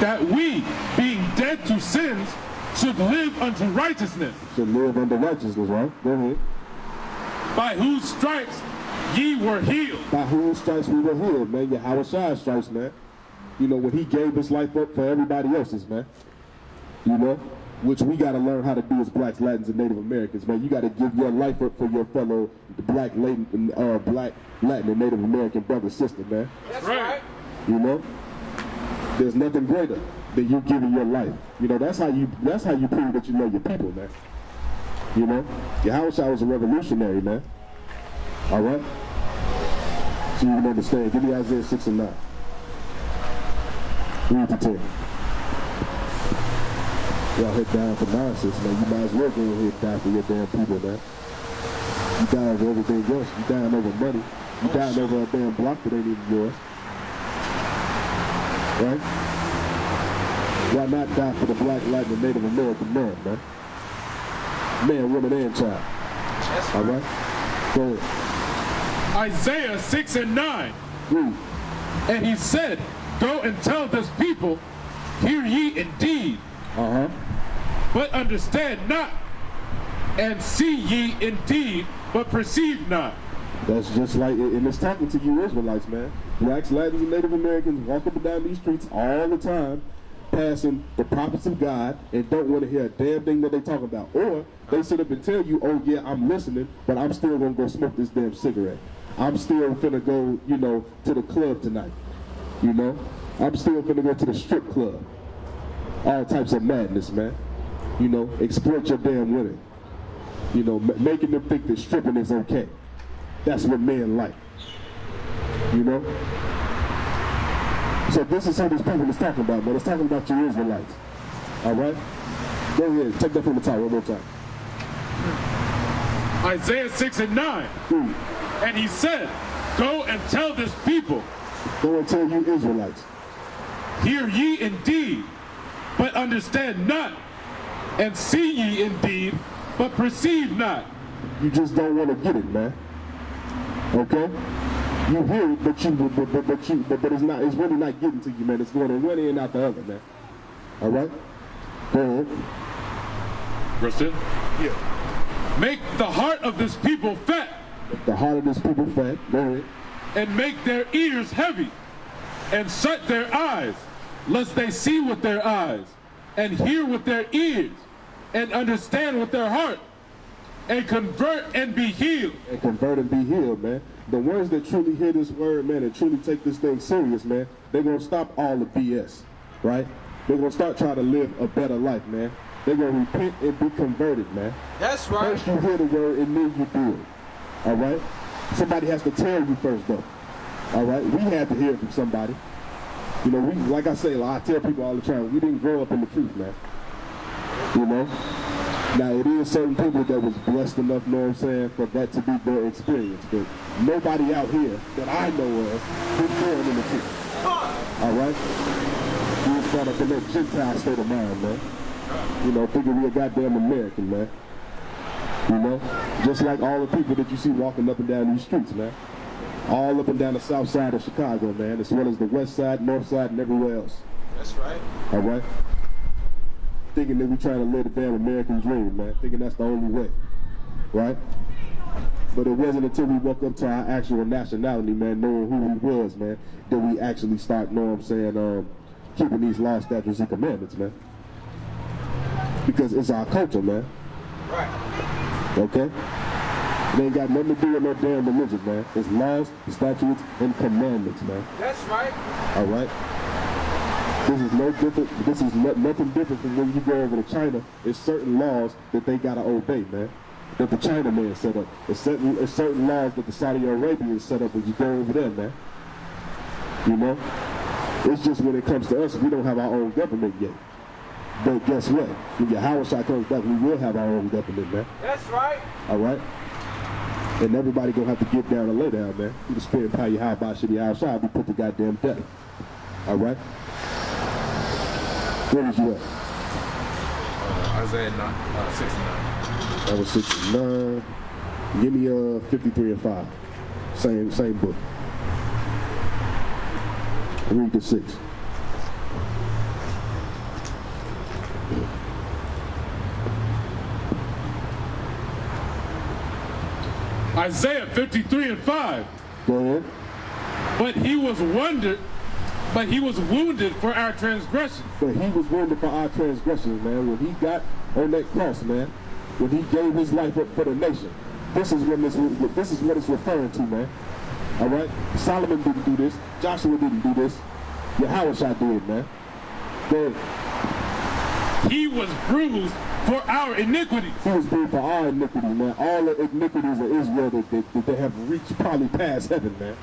That we, being dead to sins, should live unto righteousness, Should live under righteousness, right? Go ahead. by whose stripes ye were healed. By whose stripes we were healed, man. Yahawahshi's stripes, man. You know, when he gave his life up for everybody else's, man. You know? Which we got to learn how to do as blacks, Latins, and Native Americans, man. You got to give your life up for your fellow black, Latin, and Native American brother, sister, man. That's right. You know? There's nothing greater than you giving your life. You know, that's how you prove that you know your people, man. You know? Yahawahshi was a revolutionary, man. All right? So you can understand. Give me Isaiah 6:9. Read to 10. Y'all head down for nonsense, man. You might as well go ahead and die for your damn people, man. You die over everything else. You dying over money. You dying over a damn block that ain't even yours. Right? Why not die for the black, Latin, and Native American man, man? Man, woman, and child. That's All right. right? Go ahead. Isaiah 6:9. Read. And he said, go and tell this people, hear ye indeed, Uh-huh. but understand not, and see ye indeed, but perceive not. That's just like, and it's talking to you Israelites, man. Blacks, Latins, and Native Americans walk up and down these streets all the time, passing the prophets of God, and don't want to hear a damn thing that they talk about. Or they sit up and tell you, oh yeah, I'm listening, but I'm still going to go smoke this damn cigarette. I'm still finna go, you know, to the club tonight. You know? I'm still finna go to the strip club. All types of madness, man. You know, exploit your damn women. You know, making them think that stripping is okay. That's what men like. You know? So this is who this people is talking about, man. It's talking about your Israelites. All right? Go ahead. Take that from the top one more time. Isaiah 6 and 9. And he said, go and tell this people. Go and tell you Israelites. Hear ye indeed, but understand not. And see ye indeed, but perceive not. You just don't want to get it, man. Okay? You hear it, but it's not. It's really not getting to you, man. It's going in one ear and out the other, man. All right? Go ahead. Verse 10. Yeah. Make the heart of this people fat. Make the heart of this people fat. Go ahead. And make their ears heavy. And shut their eyes, lest they see with their eyes, and hear with their ears, and understand with their heart, and convert and be healed. And convert and be healed, man. The ones that truly hear this word, man, and truly take this thing serious, man, they're going to stop all the BS, right? They're going to start trying to live a better life, man. They're going to repent and be converted, man. That's right. First you hear the word and then you do it, all right? Somebody has to tell you first, though, all right? We had to hear it from somebody. You know, we, like I say, I tell people all the time, we didn't grow up in the truth, man. You know? Now, it is certain people that was blessed enough, you know what I'm saying, for that to be their experience. But nobody out here that I know of is born in the truth. All right? We was brought up in that Gentile state of mind, man. You know, thinking we a goddamn American, man. You know? Just like all the people that you see walking up and down these streets, man. All up and down the south side of Chicago, man, as well as the west side, north side, and everywhere else. That's right. All right? Thinking that we're trying to live the damn American dream, man. Thinking that's the only way, right? But it wasn't until we woke up to our actual nationality, man, knowing who we was, man, that we actually start, know what I'm saying, keeping these laws, statutes, and commandments, man. Because it's our culture, man. Right. Okay? It ain't got nothing to do with no damn religion, man. It's laws, statutes, and commandments, man. That's right. All right? This is no different. This is nothing different from when you go over to China. It's certain laws that they gotta obey, man. That the Chinaman set up. It's certain laws that the Saudi Arabians set up when you go over there, man. You know? It's just when it comes to us, we don't have our own government yet. But guess what? When Yahawahshi comes back, we will have our own government, man. That's right. All right? And everybody gonna have to get down and lay down, man. You the spirit power Yahawahshi, we put the goddamn death. All right? Where was you at? Isaiah 69. That was 69. Give me 53 and 5. Same book. Read the 6. Isaiah 53 and 5. Go ahead. But he was wounded for our transgressions. But he was wounded for our transgressions, man. When he got on that cross, man, when he gave his life up for the nation, this is what it's referring to, man. All right? Solomon didn't do this. Joshua didn't do this. Yahawahshi did, man. Go ahead. He was bruised for our iniquities. He was bruised for our iniquity, man. All the iniquities of Israel that they have reached probably past heaven, man.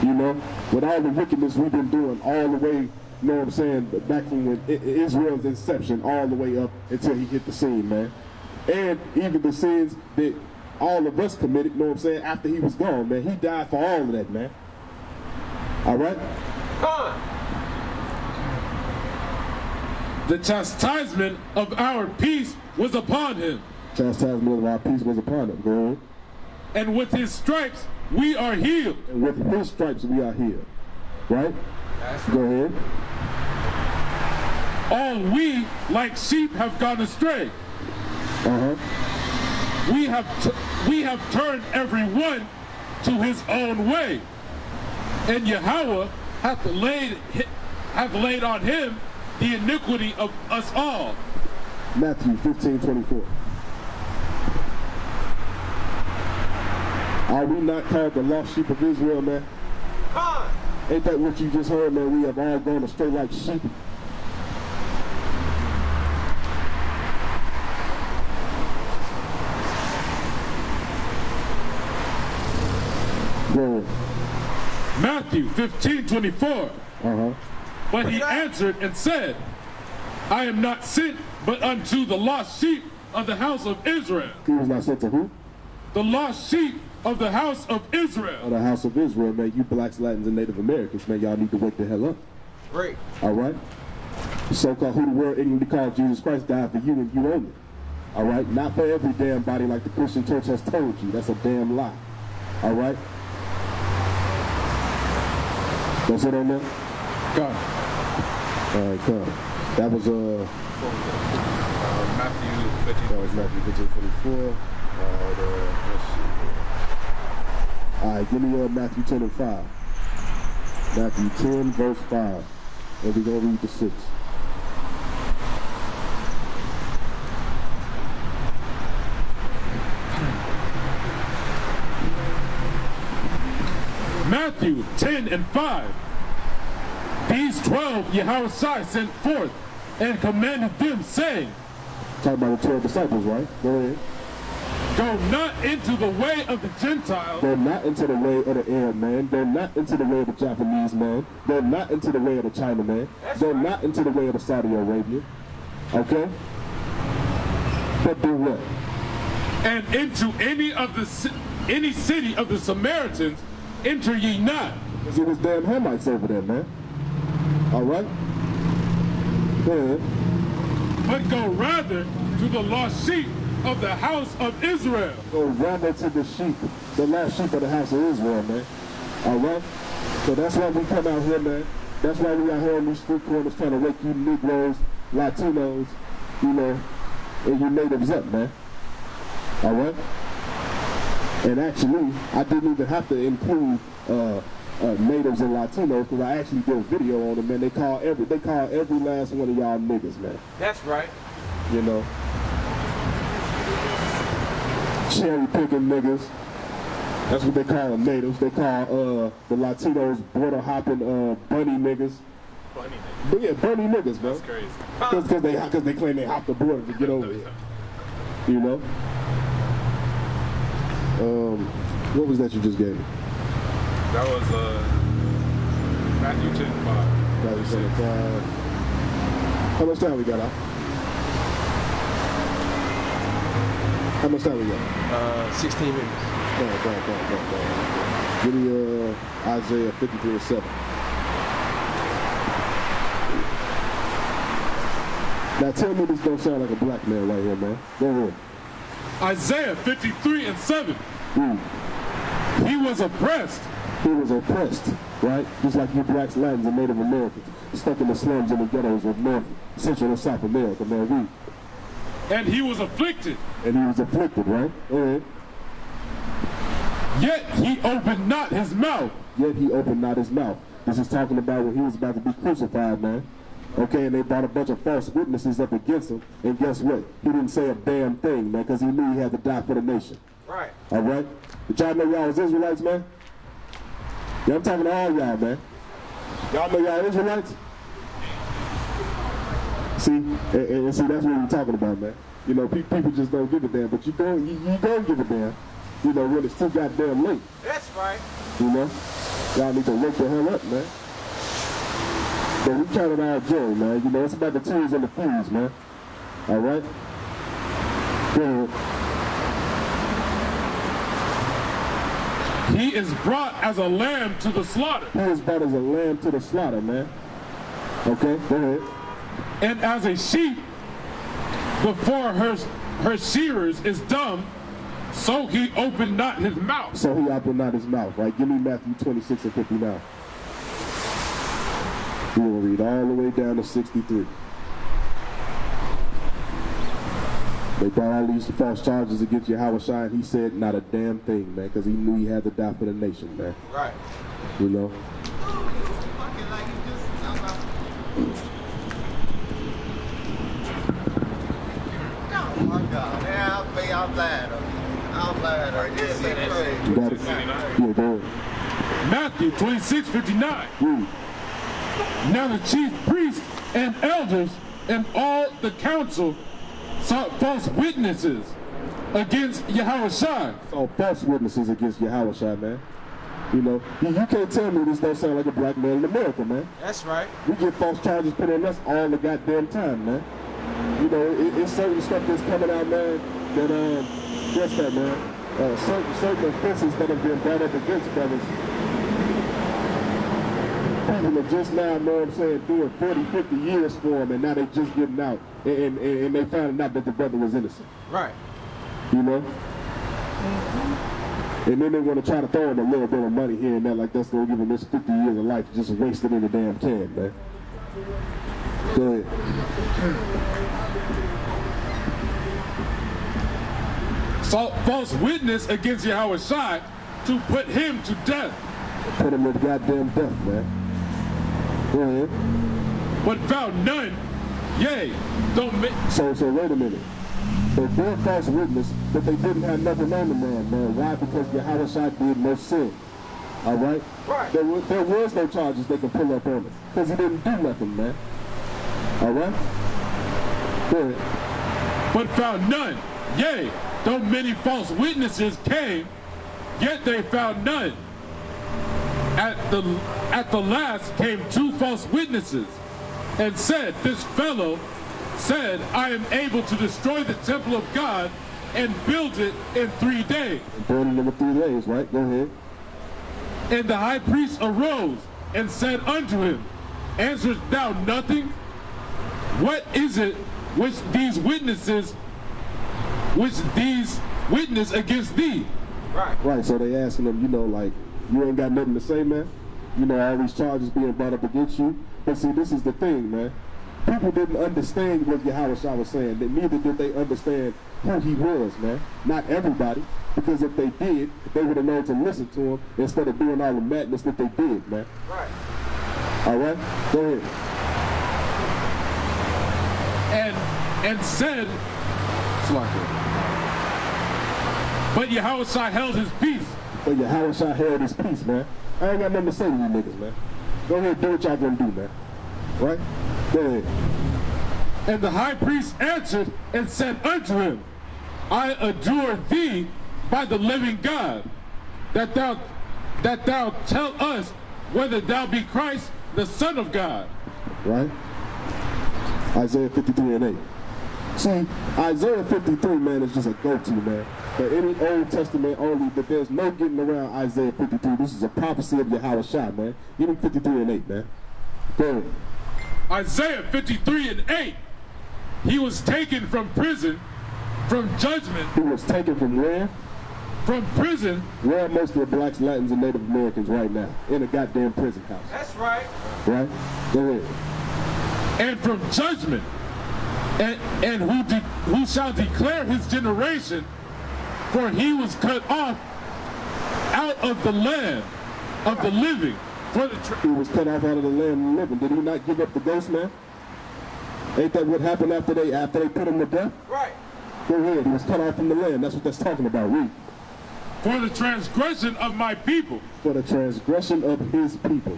You know, with all the wickedness we've been doing all the way, you know what I'm saying, back from when Israel's inception all the way up until he hit the scene, man. And even the sins that all of us committed, you know what I'm saying, after he was gone, man. He died for all of that, man. All right? The chastisement of our peace was upon him. Chastisement of our peace was upon him. Go ahead. And with his stripes we are healed. And with his stripes we are healed. Right? Go ahead. All we, like sheep, have gone astray. We have turned every one to his own way. And Yahweh hath laid on him the iniquity of us all. Matthew 15:24. Are we not called the lost sheep of Israel, man? Ain't that what you just heard, man? We have all gone astray like sheep. Go ahead. Matthew 15:24. But he answered and said, I am not sent but unto the lost sheep of the house of Israel. He was not sent to who? The lost sheep of the house of Israel. Of the house of Israel, man. You blacks, Latins, and Native Americans, man, y'all need to wake the hell up. Right. All right? So-called who the world ignorantly called Jesus Christ died for you and you only. All right? Not for every damn body like the Christian church has told you. That's a damn lie. All right? That's it on there? God. All right, come. That was Matthew 15. That was Matthew 15:24. Let's see here. All right, give me Matthew 10 and 5. Matthew 10, verse 5. And we're going to read the 6. Matthew 10 and 5. These 12 Yahawahshi sent forth and commanded them, saying, Talking about the 12 disciples, right? Go ahead. Go not into the way of the Gentiles. They're not into the way of the Arab man. They're not into the way of the Japanese man. They're not into the way of the China man. They're not into the way of the Saudi Arabia. Okay? But do what? And into any city of the Samaritans enter ye not. Because it was damn Hamites over there, man. All right? Go ahead. But go rather to the lost sheep of the house of Israel. Go rather to the sheep, the last sheep of the house of Israel, man. All right? So that's why we come out here, man. That's why we out here in these street corners trying to wake you Negroes, Latinos, you know, and you natives up, man. All right? And actually, I didn't even have to include natives and Latinos because I actually did a video on them, man. They call every last one of y'all niggas, man. That's right. You know, cherry picking niggas. That's what they call them natives. They call the Latinos border hopping bunny niggas. Bunny niggas. But yeah, bunny niggas, man. That's crazy. Because they claim they hopped the border to get over here. You know. What was that you just gave me? That was Matthew 10 and 5. Matthew 10 and 5. How much time we got out? How much time we got? 16 minutes. Go. Give me Isaiah 53 and 7. Now tell me this don't sound like a black man right here, man. Go ahead. Isaiah 53 and 7. He was oppressed. He was oppressed, right? Just like you blacks, Latins, and Native Americans, stuck in the slums and the ghettos of North, Central, and South America, man. And he was afflicted. And he was afflicted, right? Go ahead. Yet he opened not his mouth. Yet he opened not his mouth. This is talking about when he was about to be crucified, man. Okay, and they brought a bunch of false witnesses up against him, and guess what? He didn't say a damn thing, man, because he knew he had to die for the nation. Right. All right? Did y'all know y'all was Israelites, man? Yeah, I'm talking to all y'all, man. Y'all know y'all Israelites? See? And see, that's what we're talking about, man. You know, people just don't give a damn, but you don't give a damn. You know, when it's too goddamn late. That's right. You know? Y'all need to wake the hell up, man. But we counted our joy, man. You know, it's about the twos and the threes, man. All right? Go ahead. He is brought as a lamb to the slaughter. He is brought as a lamb to the slaughter, man. Okay, go ahead. And as a sheep before her shearers is dumb, so he opened not his mouth. So he opened not his mouth, right? Give me Matthew 26 and 59. We will read all the way down to 63. They brought all these false charges against Yahawahshi, and he said not a damn thing, man, because he knew he had to die for the nation, man. Right. You know? Oh my God. Yeah, I'm glad. I'm glad. This is crazy. You got it? Yeah, go ahead. Matthew 26:59. Now the chief priests and elders and all the council sought false witnesses against Yahawahshi. Oh, false witnesses against Yahawahshi, man. You know, you can't tell me this don't sound like a black man in America, man. That's right. We get false charges put on us all the goddamn time, man. You know, it's certain stuff that's coming out, man, that, what's that, man? Certain offenses that have been brought up against brothers. People are just now, you know what I'm saying, doing 40, 50 years for them, and now they just getting out, and they finding out that the brother was innocent. Right. You know? And then they want to try to throw him a little bit of money here and there, like that's going to give him this 50 years of life just wasted in the damn can, man. Go ahead. False witness against Yahawahshi to put him to death. Put him to goddamn death, man. Go ahead. But found none, yea, don't make... So wait a minute. They bore false witness, but they didn't have nothing on the man. Why? Because Yahawahshi did no sin. All right? Right. There was no charges they could pull up on him, because he didn't do nothing, man. All right? Go ahead. But found none, yea, though many false witnesses came, yet they found none. At the last came 2 false witnesses, and said, this fellow said, I am able to destroy the temple of God and build it in 3 days. Build it in 3 days, right? Go ahead. And the high priest arose and said unto him, answerest thou nothing? What is it which these witness against thee? Right, so they asking him, you know, like, you ain't got nothing to say, man? You know, all these charges being brought up against you? But see, this is the thing, man. People didn't understand what Yahawahshi was saying. Neither did they understand who he was, man. Not everybody. Because if they did, they would have known to listen to him instead of doing all the madness that they did, man. Right. All right? Go ahead. And said, but Yahawahshi held his peace. But Yahawahshi held his peace, man. I ain't got nothing to say to you niggas, man. Go ahead, do what y'all gonna do, man. Right? Go ahead. And the high priest answered and said unto him, I adjure thee by the living God, that thou tell us whether thou be Christ, the Son of God. Right? Isaiah 53 and 8. See, Isaiah 53, man, is just a go-to, man. For any Old Testament only, but there's no getting around Isaiah 53. This is a prophecy of Yahawahshi, man. Give me 53 and 8, man. Go ahead. Isaiah 53 and 8. He was taken from prison, from judgment. He was taken from where? From prison. Where are most of the blacks, Latins, and Native Americans right now? In a goddamn prison house. That's right. Right? Go ahead. And from judgment. And who shall declare his generation? For he was cut off out of the land of the living. He was cut off out of the land of the living. Did he not give up the ghost, man? Ain't that what happened after they put him to death? Right. Go ahead. He was cut off from the land. That's what that's talking about. Read. For the transgression of my people. For the transgression of his people.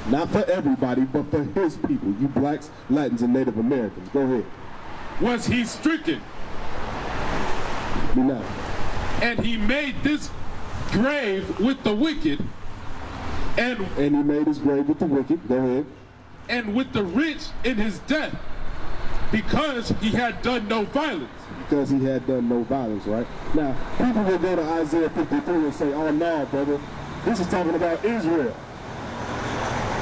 Not for everybody, but for his people. You blacks, Latins, and Native Americans. Go ahead. Was he stricken. Me not. And he made this grave with the wicked. And he made his grave with the wicked. Go ahead. And with the rich in his death. Because he had done no violence. Because he had done no violence, right? Now, people will go to Isaiah 53 and say, oh no, brother, this is talking about Israel.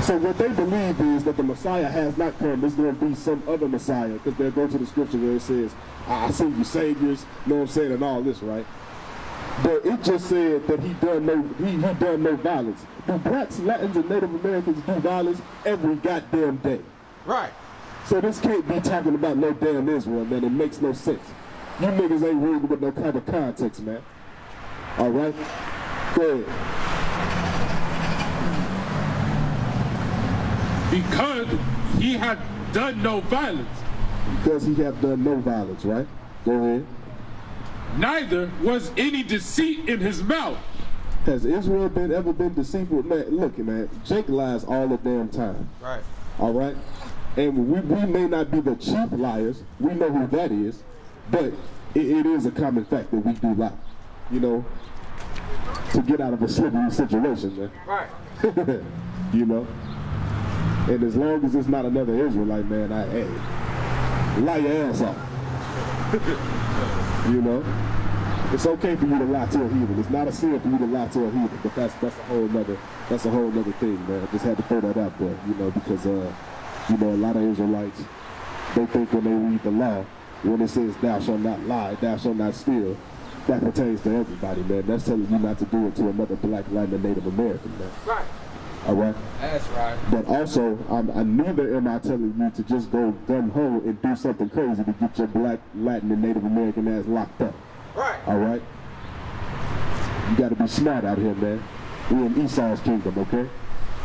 So what they believe is that the Messiah has not come. There's going to be some other Messiah, because they'll go to the scripture where it says, I see you saviors, you know what I'm saying, and all this, right? But it just said that he done no violence. Do blacks, Latins, and Native Americans do violence every goddamn day? Right. So this can't be talking about no damn Israel, man. It makes no sense. You niggas ain't reading with no kind of context, man. All right? Go ahead. Because he had done no violence. Because he had done no violence, right? Go ahead. Neither was any deceit in his mouth. Has Israel ever been deceitful? Man, look, man, Jake lies all the damn time. Right. All right? And we may not be the chief liars. We know who that is. But it is a common fact that we do lie. You know? to get out of a slippery situation, man. Right. You know? And as long as it's not another Israelite, man, hey, lie your ass off. You know? It's okay for you to lie to a heathen. It's not a sin for you to lie to a heathen, but that's a whole nother thing, man. I just had to throw that out there, you know, because you know, a lot of Israelites, they think when they read the law, when it says thou shalt not lie, thou shalt not steal, that pertains to everybody, man. That's telling you not to do it to another black, Latin, Native American, man. Right. All right? That's right. But also, neither am I telling you to just go gun-ho and do something crazy to get your black, Latin, and Native American ass locked up. Right. All right? You got to be smart out here, man. We're in Esau's kingdom, okay?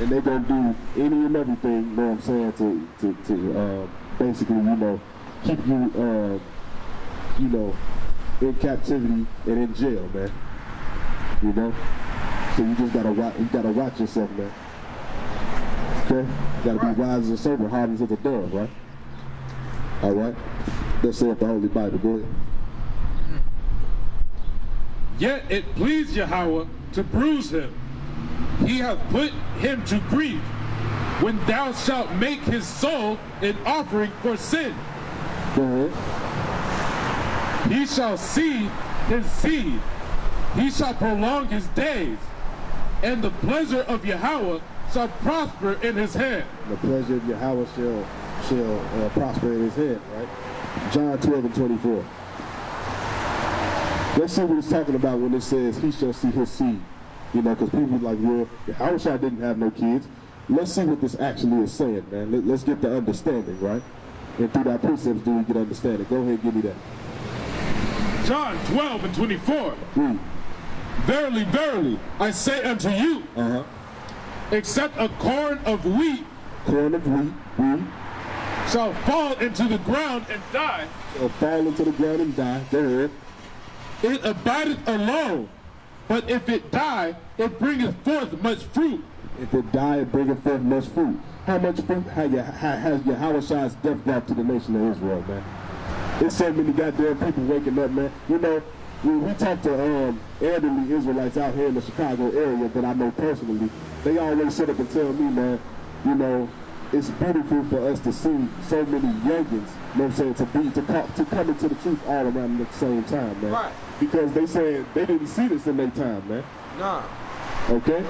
And they're going to do any and everything, you know what I'm saying, to basically, you know, keep you, you know, in captivity and in jail, man. You know? So you just gotta watch yourself, man. Okay? You gotta be wise and sober, hardened as a dove, right? All right? Let's say the Holy Bible. Go ahead. Yet it pleased Yahweh to bruise him. He hath put him to grief when thou shalt make his soul an offering for sin. Go ahead. He shall see his seed. He shall prolong his days. And the pleasure of Yahweh shall prosper in his hand. The pleasure of Yahweh shall prosper in his hand, right? John 12 and 24. Let's see what it's talking about when it says he shall see his seed. You know, because people are like, well, Yahweh didn't have no kids. Let's see what this actually is saying, man. Let's get the understanding, right? And through that precepts, do we get understanding? Go ahead, give me that. John 12 and 24. Read. Verily, verily, I say unto you, except a corn of wheat shall fall into the ground and die. Shall fall into the ground and die. Go ahead. It abideth alone, but if it die, it bringeth forth much fruit. If it die, it bringeth forth much fruit. How much fruit has Yahawah's death brought to the nation of Israel, man? There's so many goddamn people waking up, man. You know, when we talk to elderly Israelites out here in the Chicago area that I know personally, they always sit up and tell me, man, you know, it's beautiful for us to see so many youngins, you know what I'm saying, to come into the truth all around at the same time, man. Right. Because they said they didn't see this in their time, man. Nah. Okay?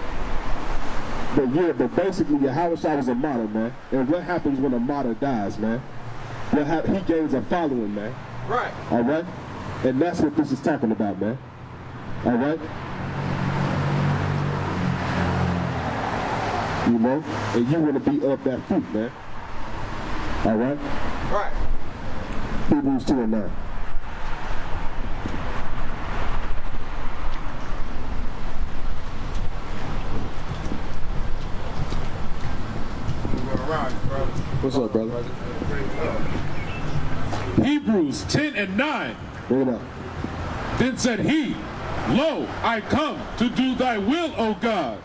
But basically, Yahawah was a martyr, man. And what happens when a martyr dies, man? He gains a following, man. Right. All right? And that's what this is talking about, man. All right? You know? And you want to be of that fruit, man. All right? Right. Hebrews 2 and 9. What's up, brother? Hebrews 10 and 9. Bring it up. Then said he, Lo, I come to do thy will, O God.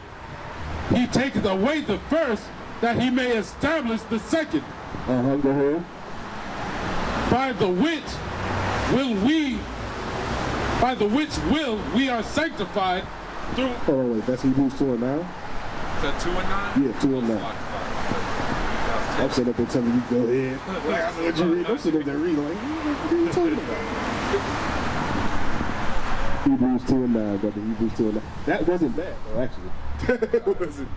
He taketh away the first, that he may establish the second. Go ahead. By the which will we are sanctified through. Hold on, wait, that's Hebrews 2 and 9? Is that 2 and 9? Yeah, 2 and 9. I'm sitting up there telling you, go ahead. What you read? I'm sitting up there reading like, what are you talking about? Hebrews 2 and 9, brother. Hebrews 2 and 9. That wasn't bad, though, actually. It wasn't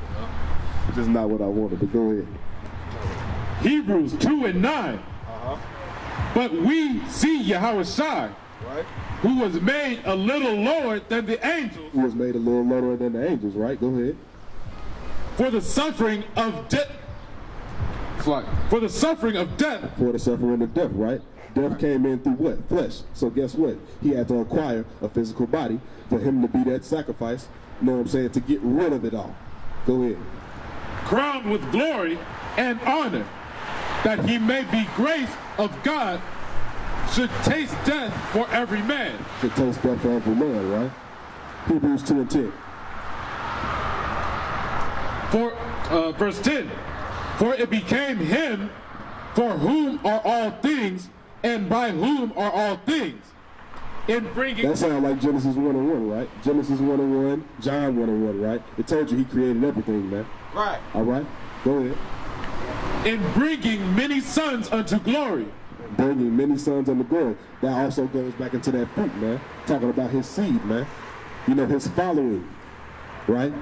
just not what I wanted, but go ahead. Hebrews 2 and 9. But we see Yahawahshi, Right? who was made a little lower than the angels. Who was made a little lower than the angels, right? Go ahead. For the suffering of death. For the suffering of death. For the suffering of death, right? Death came in through what? Flesh. So guess what? He had to acquire a physical body for him to be that sacrifice, you know what I'm saying, to get rid of it all. Go ahead. Crowned with glory and honor, that he may be grace of God, should taste death for every man. Should taste death for every man, right? Hebrews 2 and 10. For verse 10. For it became him for whom are all things, and by whom are all things, in bringing... That sounds like Genesis 1:1, right? Genesis 1:1, John 1:1, right? It told you he created everything, man. Right. All right? Go ahead. In bringing many sons unto glory. Bringing many sons unto glory. That also goes back into that fruit, man. Talking about his seed, man. You know, his following, right?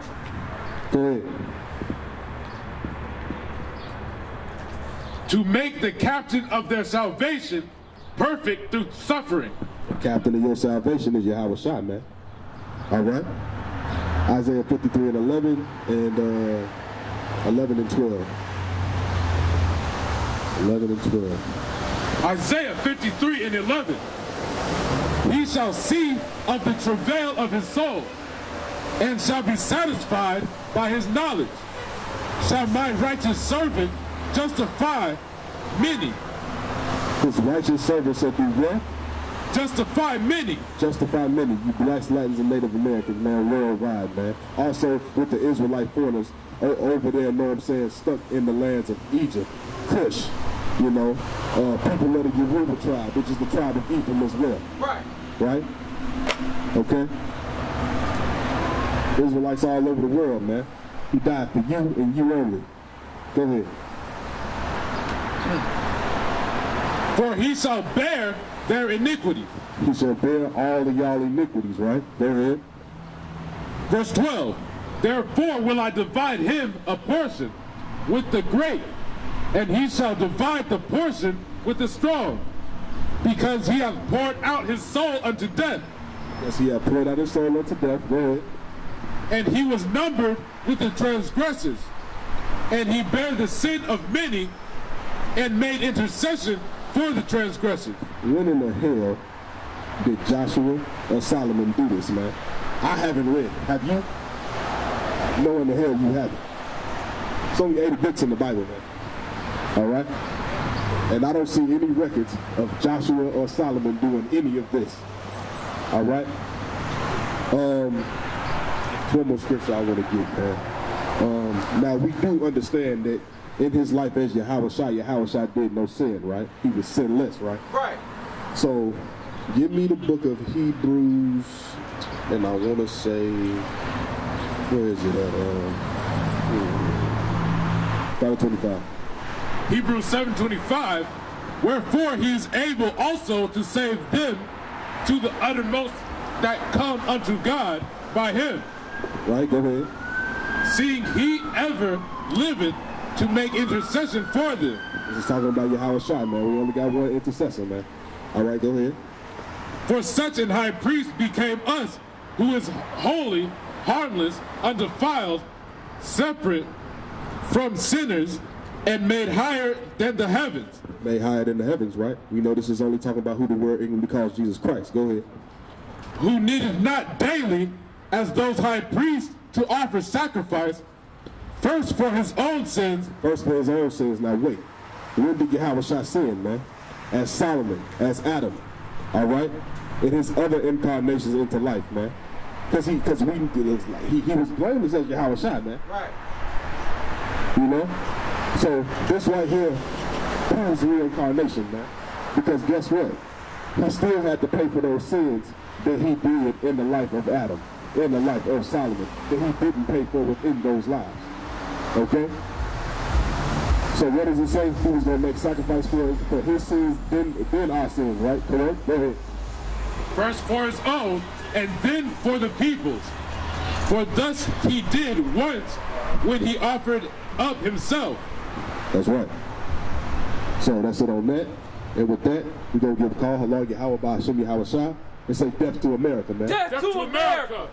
Go ahead. To make the captain of their salvation perfect through suffering. The captain of your salvation is Yahawahshi, man. All right? Isaiah 53:11 and 11 and 12. 11 and 12. Isaiah 53:11. He shall see of the travail of his soul, and shall be satisfied by his knowledge. Shall my righteous servant justify many? His righteous servant shall do what? Justify many. Justify many. You blacks, Latins, and Native Americans, man, worldwide, man. Also with the Israelite foreigners over there, know what I'm saying, stuck in the lands of Egypt, Cush, you know, people of the Yoruba tribe, which is the tribe of Ephraim as well. Right. Right? Okay? Israelites all over the world, man. He died for you and you only. Go ahead. For he shall bear their iniquities. He shall bear all of y'all iniquities, right? Go ahead. Verse 12. Therefore will I divide him a portion with the great, and he shall divide the portion with the strong, because he hath poured out his soul unto death. Yes, he hath poured out his soul unto death. Go ahead. And he was numbered with the transgressors, and he bare the sin of many, and made intercession for the transgressors. When in the hell did Joshua or Solomon do this, man? I haven't read it. Have you? No, in the hell you haven't. It's only 80 books in the Bible, man. All right? And I don't see any records of Joshua or Solomon doing any of this. All right? One more scripture I want to give, man. Now, we do understand that in his life as Yahawahshi did no sin, right? He was sinless, right? Right. So, give me the book of Hebrews, and I want to say, where is it at? 25. Hebrews 7:25. Wherefore he is able also to save them to the uttermost that come unto God by him. Right, go ahead. Seeing he ever liveth to make intercession for them. This is talking about Yahawahshi, man. We only got one intercessor, man. All right, go ahead. For such an high priest became us, who is holy, harmless, undefiled, separate from sinners, and made higher than the heavens. Made higher than the heavens, right? We know this is only talking about who the word English calls Jesus Christ. Go ahead. Who needed not daily, as those high priests, to offer sacrifice, first for his own sins. First for his own sins. Now wait. When did Yahawahshi sin, man? As Solomon, as Adam. All right? In his other incarnations into life, man. Because he was blameless as Yahawahshi, man. Right. You know? So this right here proves reincarnation, man. Because guess what? He still had to pay for those sins that he did in the life of Adam, in the life of Solomon, that he didn't pay for within those lives. Okay? So what does it say? He was going to make sacrifice for his sins, then our sins, right? Correct? Go ahead. First for his own, and then for the people's. For thus he did once when he offered up himself. That's right. So that's it on that. And with that, we're going to give a call. Hello, Yahawah by Hashem Yahawahshi, and say death to America, man. Death to America!